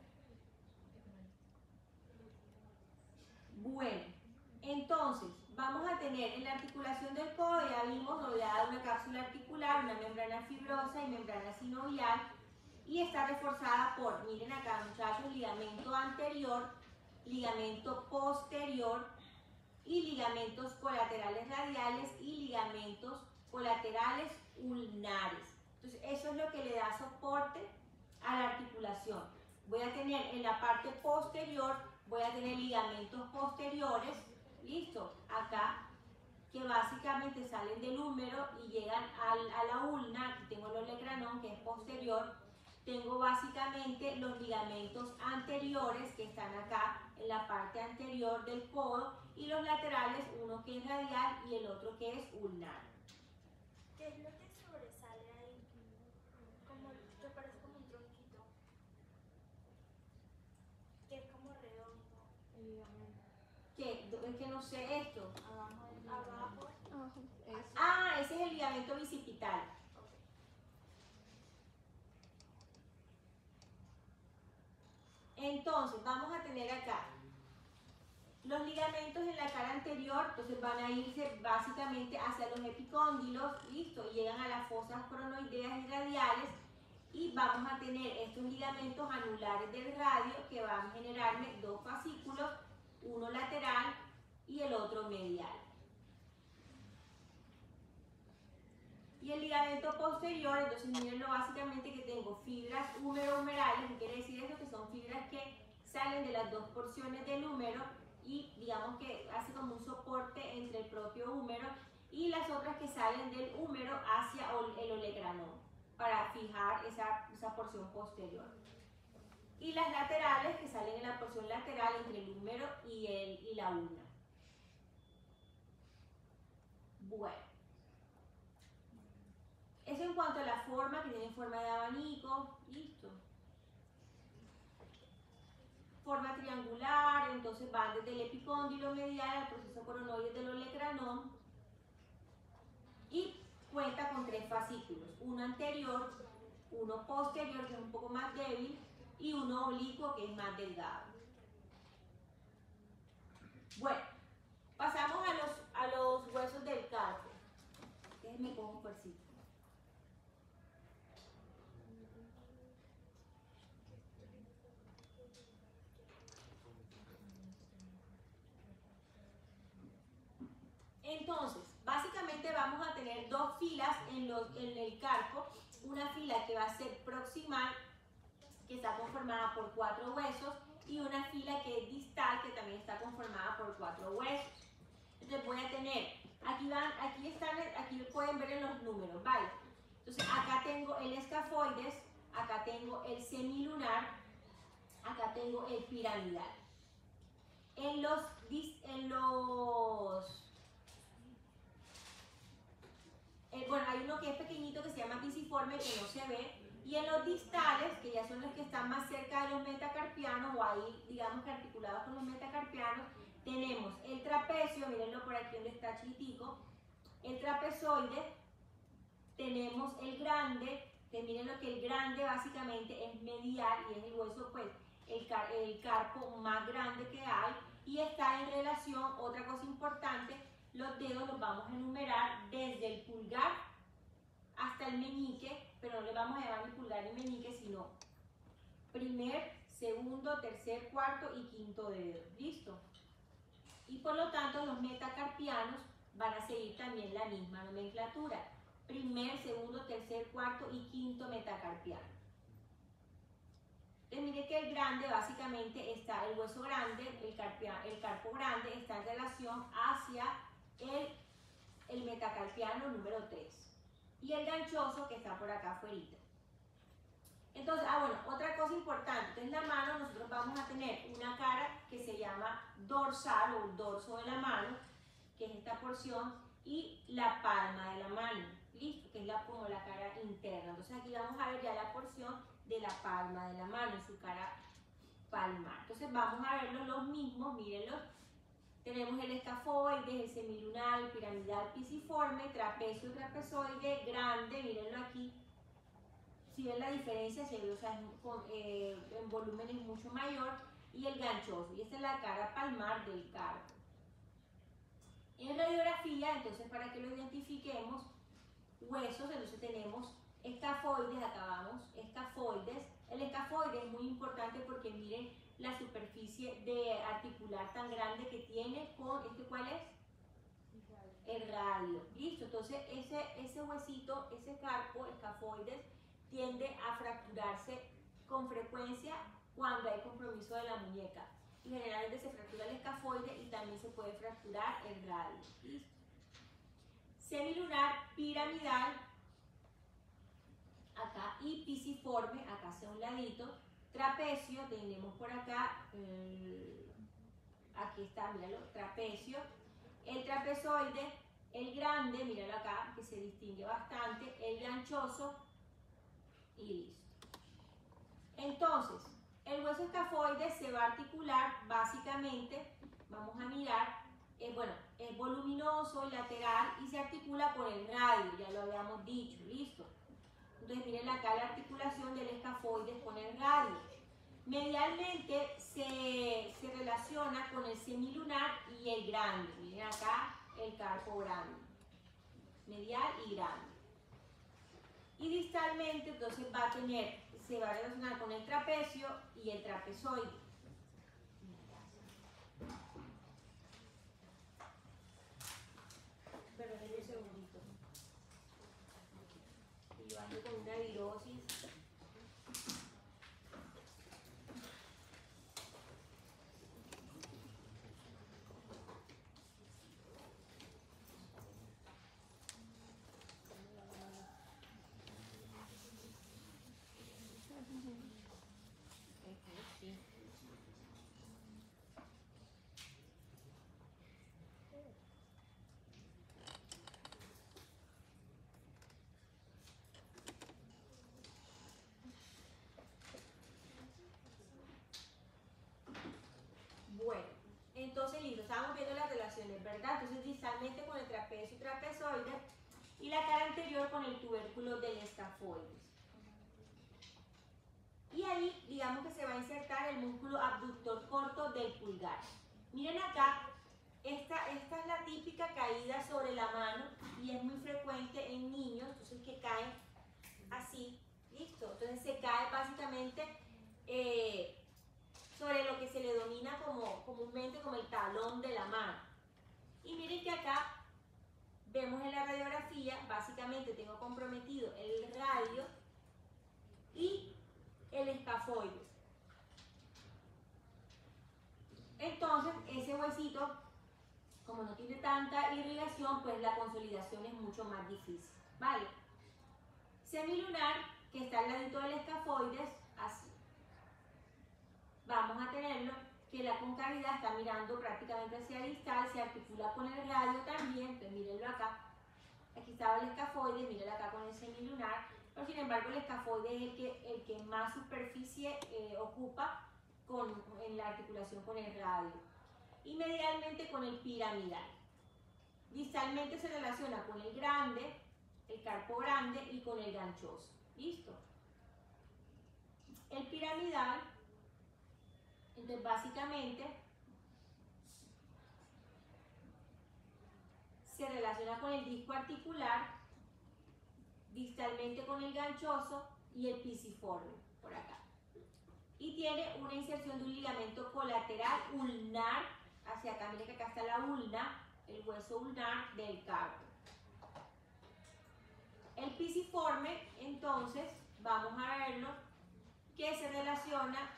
Bueno, entonces vamos a tener en la articulación del codo, ya vimos, rodeada de una cápsula articular, una membrana fibrosa y membrana sinovial, y está reforzada por, miren acá muchachos, ligamento anterior, ligamento posterior y ligamentos colaterales radiales y ligamentos colaterales ulnares. Entonces eso es lo que le da soporte a la articulación. Voy a tener en la parte posterior, voy a tener ligamentos posteriores, listo, acá, que básicamente salen del húmero y llegan a la ulna. Aquí tengo el olecranon, que es posterior. Tengo básicamente los ligamentos anteriores que están acá en la parte anterior del codo y los laterales, uno que es radial y el otro que es ulnar. ¿Qué es lo que sobresale ahí? Como que parece como un tronquito. Que es como redondo. El ligamento. ¿Qué? Es que no sé esto. Abajo del Abajo. Abajo. Ah, ese es el ligamento bicipital. Entonces, vamos a tener acá los ligamentos en la cara anterior, entonces van a irse básicamente hacia los epicóndilos, listo, y llegan a las fosas cronoideas y radiales, y vamos a tener estos ligamentos anulares del radio que van a generarme dos fascículos, uno lateral y el otro medial. Y el ligamento posterior, entonces mírenlo básicamente que tengo fibras húmero-humerales, ¿qué quiere decir eso? Que son fibras que salen de las dos porciones del húmero y digamos que hace como un soporte entre el propio húmero, y las otras que salen del húmero hacia el olecranon para fijar esa porción posterior. Y las laterales que salen en la porción lateral entre el húmero y la ulna. Bueno. Eso en cuanto a la forma, que tiene forma de abanico, listo. Forma triangular, entonces van desde el epicóndilo medial al proceso coronoide del olecranon y cuenta con tres fascículos, uno anterior, uno posterior que es un poco más débil y uno oblicuo que es más delgado. Bueno, pasamos a los huesos del carpo. Déjenme pongo un fuercito. Entonces, básicamente vamos a tener dos filas en el carpo, una fila que va a ser proximal, que está conformada por 4 huesos, y una fila que es distal, que también está conformada por 4 huesos. Entonces voy a tener, aquí pueden ver en los números, ¿vale? Entonces acá tengo el escafoides, acá tengo el semilunar, acá tengo el piramidal. Bueno, hay uno que es pequeñito que se llama pisiforme, que no se ve, y en los distales, que ya son los que están más cerca de los metacarpianos, o ahí, digamos que articulados con los metacarpianos, tenemos el trapecio, mírenlo por aquí donde está chiquitico, el trapezoide, tenemos el grande, que miren lo que el grande básicamente es medial y es el hueso, pues, el carpo más grande que hay, y está en relación, otra cosa importante, los dedos los vamos a enumerar desde el pulgar hasta el meñique, pero no le vamos a llamar ni pulgar ni meñique, sino primer, segundo, tercer, cuarto y quinto dedo. ¿Listo? Y por lo tanto los metacarpianos van a seguir también la misma nomenclatura. Primer, segundo, tercer, cuarto y quinto metacarpiano. Entonces mire que el grande básicamente está, el hueso grande, el carpo grande está en relación hacia el metacarpiano número 3. Y el ganchoso que está por acá afuera. Entonces, bueno, otra cosa importante, en la mano nosotros vamos a tener una cara que se llama dorsal o dorso de la mano, que es esta porción, y la palma de la mano, ¿listo? Que es como la cara interna. Entonces aquí vamos a ver ya la porción de la palma de la mano, en su cara palmar. Entonces vamos a verlos los mismos, mírenlos. Tenemos el escafoide, el semilunar, el piramidal, pisiforme, trapecio, trapezoide, grande, mírenlo aquí. Si ven la diferencia, se ve, o sea, en volumen es mucho mayor, y el ganchoso. Y esta es la cara palmar del carpo. En radiografía, entonces, para que lo identifiquemos, huesos, entonces tenemos escafoides, acá vamos, escafoides. El escafoide es muy importante porque miren la superficie de articular tan grande que tiene con, ¿cuál es? El radio. Listo, entonces ese huesito, ese carpo, escafoides, tiende a fracturarse con frecuencia cuando hay compromiso de la muñeca. Y generalmente se fractura el escafoide y también se puede fracturar el radio. ¿Listo? Semilunar, piramidal, acá, y pisiforme, acá hacia un ladito. Trapecio, tenemos por acá, aquí está, míralo, trapecio. El trapezoide, el grande, míralo acá, que se distingue bastante, el ganchoso, y listo. Entonces, el hueso escafoide se va a articular básicamente, vamos a mirar, bueno, es voluminoso, lateral, y se articula por el radio, ya lo habíamos dicho, listo. Entonces miren acá la articulación del escafoide con el radio. Medialmente se relaciona con el semilunar y el grande. Miren acá el carpo grande. Medial y grande. Y distalmente entonces se va a relacionar con el trapecio y el trapezoide. Perdón, un segundito. Y yo ando con una virosis. Bueno, entonces listo, estábamos viendo las relaciones, ¿verdad? Entonces distalmente con el trapecio y trapezoide, y la cara anterior con el tubérculo del escafoides. Y ahí, digamos que se va a insertar el músculo abductor corto del pulgar. Miren acá, esta es la típica caída sobre la mano, y es muy frecuente en niños, entonces que caen así, listo. Entonces se cae básicamente sobre lo que se le denomina comúnmente como el talón de la mano. Y miren que acá vemos en la radiografía, básicamente tengo comprometido el radio y el escafoide. Entonces, ese huesito, como no tiene tanta irrigación, pues la consolidación es mucho más difícil, ¿vale? Semilunar, que está al ladito del escafoides, así. Vamos a tenerlo que la concavidad está mirando prácticamente hacia distal, se articula con el radio también, entonces mírenlo acá. Aquí estaba el escafoide, mírenlo acá con el semilunar, pero sin embargo el escafoide es el que más superficie ocupa en la articulación con el radio. Y medialmente con el piramidal. Distalmente se relaciona con el grande, el carpo grande y con el ganchoso. ¿Listo? El piramidal, entonces básicamente se relaciona con el disco articular, distalmente con el ganchoso y el pisiforme, por acá. Y tiene una inserción de un ligamento colateral ulnar, hacia acá, miren que acá está la ulna, el hueso ulnar del carpo. El pisiforme, entonces, vamos a verlo, que se relaciona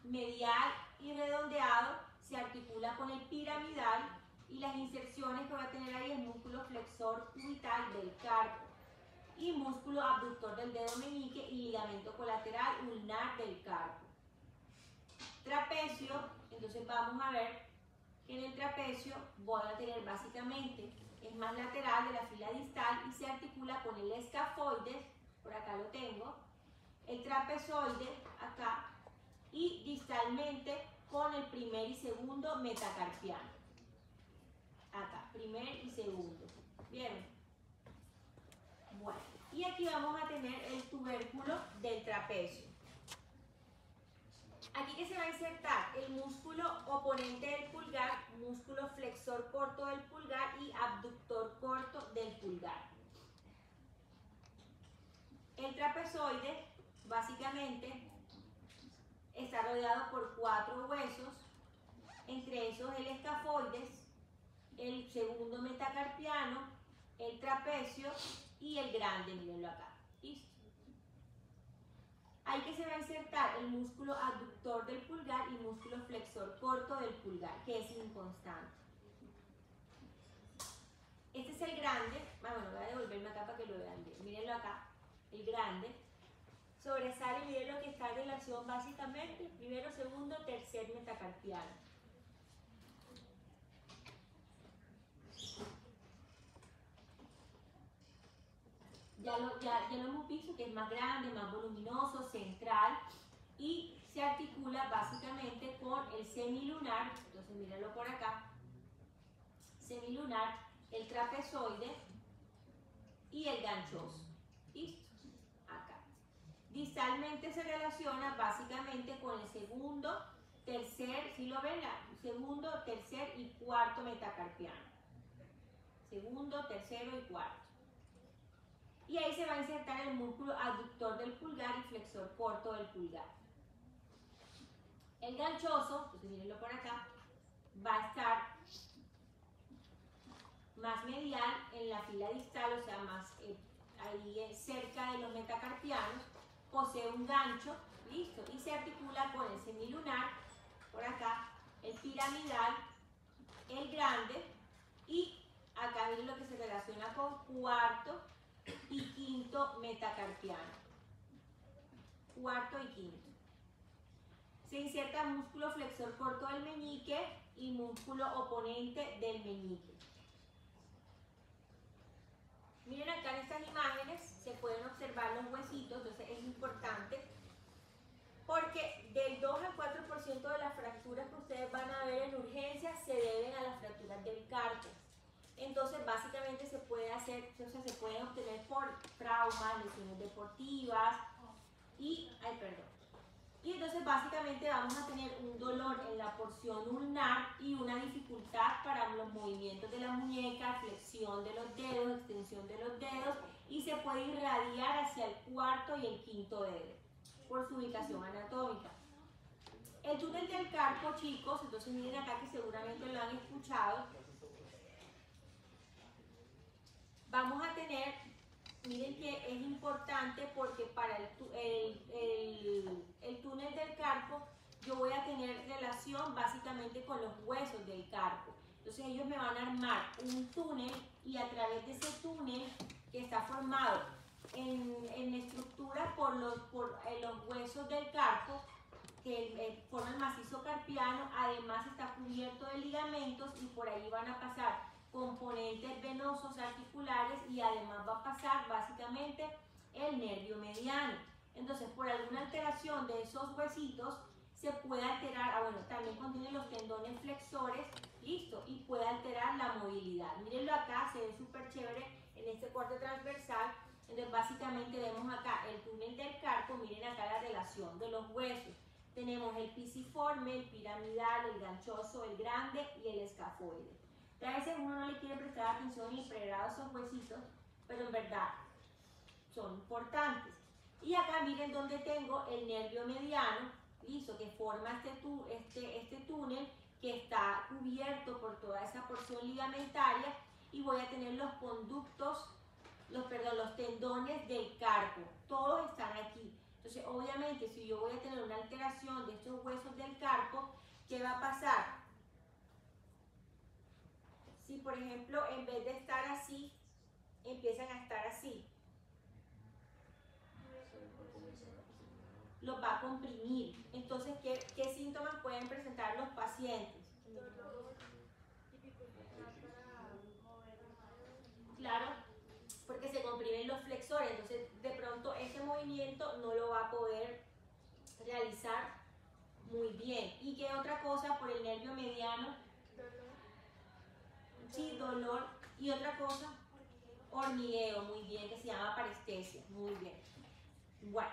medial y redondeado, se articula con el piramidal y las inserciones que va a tener ahí es músculo flexor cubital del carpo y músculo abductor del dedo meñique y ligamento colateral ulnar del carpo. Trapecio, entonces vamos a ver que en el trapecio voy a tener básicamente, es más lateral de la fila distal y se articula con el escafoides, por acá lo tengo, el trapezoide acá y distalmente con el primer y segundo metacarpiano. Acá, primer y segundo. ¿Vieron? Bueno, y aquí vamos a tener el tubérculo del trapecio. Aquí que se va a insertar el músculo oponente del pulgar, músculo flexor corto del pulgar y abductor corto del pulgar. El trapezoide básicamente está rodeado por 4 huesos, entre esos el escafoides, el segundo metacarpiano, el trapecio y el grande, mírenlo acá. ¿Listo? Ahí que se va a insertar el músculo abductor del pulgar y músculo flexor corto del pulgar, que es inconstante. Este es el grande. Bueno, voy a devolverme acá para que lo vean bien. Mírenlo acá, el grande. Sobresale, miren lo que está en relación básicamente, primero, segundo, tercer metacarpiano. Ya lo hemos visto que es más grande, más voluminoso, central y se articula básicamente con el semilunar, entonces mírenlo por acá, semilunar, el trapezoide y el ganchoso. ¿Listo? Acá. Distalmente se relaciona básicamente con el segundo, tercer, ¿sí lo ven? Segundo, tercer y cuarto metacarpiano. Segundo, tercero y cuarto. Y ahí se va a insertar el músculo abductor del pulgar y flexor corto del pulgar. El ganchoso, pues mírenlo por acá, va a estar más medial en la fila distal, o sea, más ahí cerca de los metacarpianos, posee un gancho, listo, y se articula con el semilunar, por acá, el piramidal, el grande, y acá miren lo que se relaciona con cuarto y quinto metacarpiano. Cuarto y quinto. Se inserta músculo flexor corto del meñique y músculo oponente del meñique. Miren acá en estas imágenes se pueden observar los huesitos, entonces es importante porque del 2 al 4% de las fracturas que ustedes van a ver en urgencias se deben a las fracturas del carpo. Entonces básicamente se puede hacer, o sea, se pueden obtener por traumas, lesiones deportivas y, y entonces básicamente vamos a tener un dolor en la porción ulnar y una dificultad para los movimientos de la muñeca, flexión de los dedos, extensión de los dedos y se puede irradiar hacia el cuarto y el quinto dedo por su ubicación anatómica. El túnel del carpo, chicos, entonces miren acá que seguramente lo han escuchado. Vamos a tener, miren que es importante porque para el túnel del carpo yo voy a tener relación básicamente con los huesos del carpo. Entonces ellos me van a armar un túnel y a través de ese túnel que está formado en estructura por los huesos del carpo que forman el macizo carpiano además está cubierto de ligamentos y por ahí van a pasar componentes venosos articulares y además va a pasar básicamente el nervio mediano. Entonces, por alguna alteración de esos huesitos, se puede alterar, bueno, también contiene los tendones flexores, listo, y puede alterar la movilidad. Mírenlo acá, se ve súper chévere en este corte transversal. Entonces, básicamente vemos acá el túnel del carpo, miren acá la relación de los huesos. Tenemos el pisiforme, el piramidal, el ganchoso, el grande y el escafoide. A veces uno no le quiere prestar atención y pregrado a esos huesitos, pero en verdad son importantes. Y acá miren donde tengo el nervio mediano, listo, que forma este túnel que está cubierto por toda esa porción ligamentaria, y voy a tener los conductos, los tendones del carpo, todos están aquí. Entonces, obviamente, si yo voy a tener una alteración de estos huesos del carpo, ¿qué va a pasar? Si, por ejemplo, en vez de estar así, empiezan a estar así, los va a comprimir. Entonces, ¿qué síntomas pueden presentar los pacientes? Dolor, dificultad para mover las manos. Claro, porque se comprimen los flexores, entonces de pronto ese movimiento no lo va a poder realizar muy bien. ¿Y qué otra cosa por el nervio mediano? Dolor. Sí, dolor. ¿Y otra cosa? Hormigueo, muy bien, que se llama parestesia, muy bien. Bueno,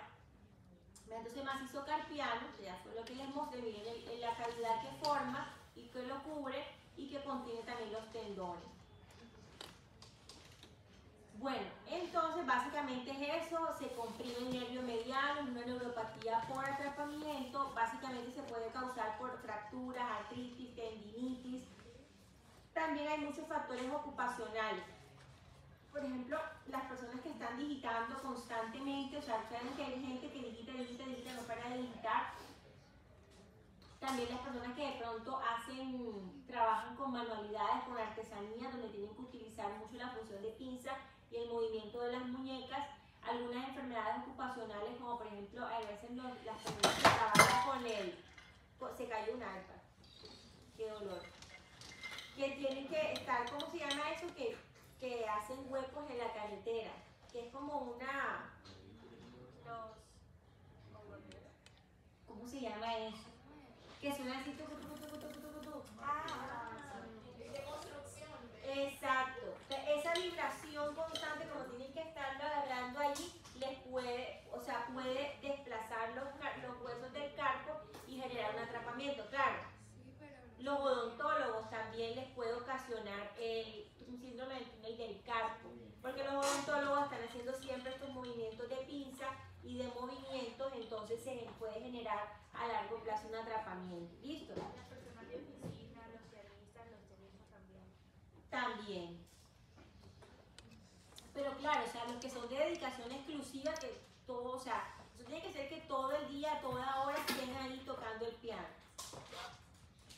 entonces macizo carpiano, ya fue lo que les mostré, miren en la cavidad que forma y que lo cubre y que contiene también los tendones. Bueno, entonces básicamente es eso, se comprime el nervio mediano, es una neuropatía por atrapamiento, básicamente se puede causar por fracturas, artritis, tendinitis. También hay muchos factores ocupacionales. Por ejemplo, las personas que están digitando constantemente, o sea, saben que hay gente que digita, no para de digitar. También las personas que de pronto trabajan con manualidades, con artesanía, donde tienen que utilizar mucho la función de pinza y el movimiento de las muñecas. Algunas enfermedades ocupacionales, como por ejemplo, a veces las personas que trabajan se cayó un iPad, qué dolor. Que tienen que estar, ¿cómo se llama eso? Que hacen huecos en la carretera, que es como una... ¿Cómo se llama eso? Que suena así, de construcción. Exacto. Esa vibración constante, como tienen que estarlo agarrando allí, les puede desplazar los huesos del carpo y generar un atrapamiento. Claro, los odontólogos también les puede ocasionar un síndrome del túnel del carpo, porque los odontólogos están haciendo siempre estos movimientos de pinza y de movimientos, entonces se puede generar a largo plazo un atrapamiento. ¿Listo? Las personas de oficina, los pianistas, los tenistas también. También. Pero claro, o sea, los que son de dedicación exclusiva, que todo, o sea, eso tiene que ser que todo el día, a toda hora estén ahí tocando el piano.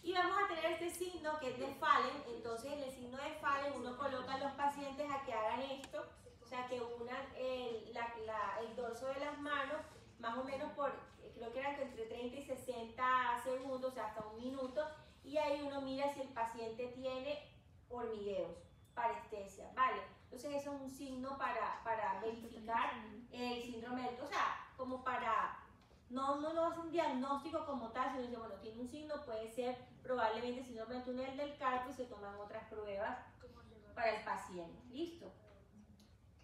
Y vamos a tener este signo que es de Fallen. Entonces, en el signo de Fallen uno coloca a los pacientes a que hagan esto, o sea, que unan el dorso de las manos, más o menos creo que eran entre 30 y 60 segundos, o sea, hasta un minuto, y ahí uno mira si el paciente tiene hormigueos, parestesia, ¿vale? Entonces, eso es un signo para verificar el síndrome, o sea, como para... No es un diagnóstico como tal, sino dice, bueno, tiene un signo, puede ser probablemente síndrome del túnel del carpo y se toman otras pruebas para el paciente. ¿Listo?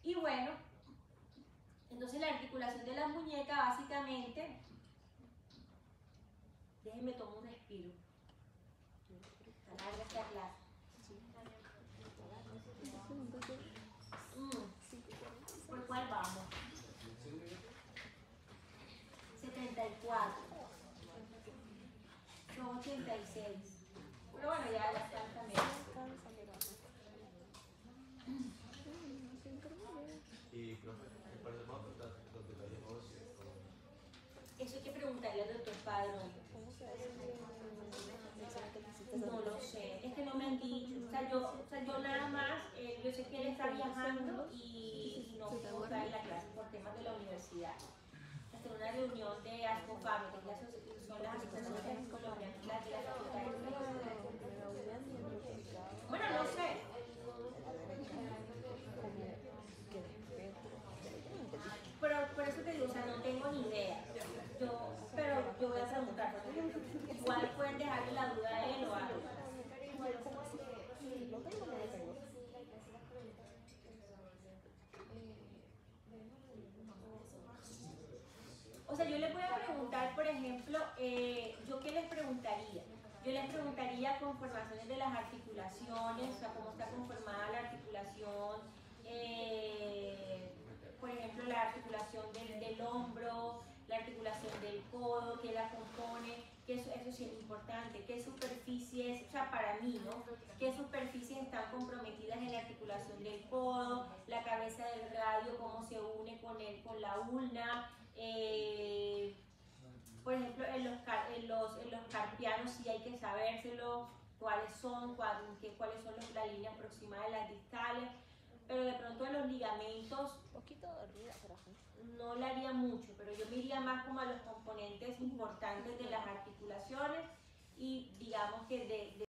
Y bueno, entonces la articulación de la muñeca básicamente, déjenme tomar un respiro. Está larga esta clase. ¿Por cuál vamos? 74. Son 86. Pero bueno, ya están también. Y profe, eso hay que preguntarle al doctor Padrón. No lo sé, es que no me han dicho. O sea, yo nada más, yo sé que él está viajando y no puedo estar en la clase por temas de la universidad. Hasta una una reunión de ASCOFAM, que son las asociaciones colombianas de las facultades. Bueno, no sé. Pero por eso te digo, o sea, no tengo ni idea. Pero yo voy a preguntar. Igual pueden dejarle la duda a él o a algo. O sea, yo les voy a preguntar, por ejemplo, ¿yo qué les preguntaría? Yo les preguntaría conformaciones de las articulaciones, o sea, cómo está conformada la articulación, por ejemplo, la articulación del hombro, la articulación del codo, qué la compone, que eso sí es importante, qué superficies, o sea, para mí, ¿no? Qué superficies están comprometidas en la articulación del codo, la cabeza del radio, cómo se une con la ulna. Por ejemplo, en los carpianos sí hay que sabérselo, cuáles son las líneas aproximadas de las distales, pero de pronto en los ligamentos poquito dormida, pero no le haría mucho, pero yo me iría más como a los componentes importantes de las articulaciones y digamos que de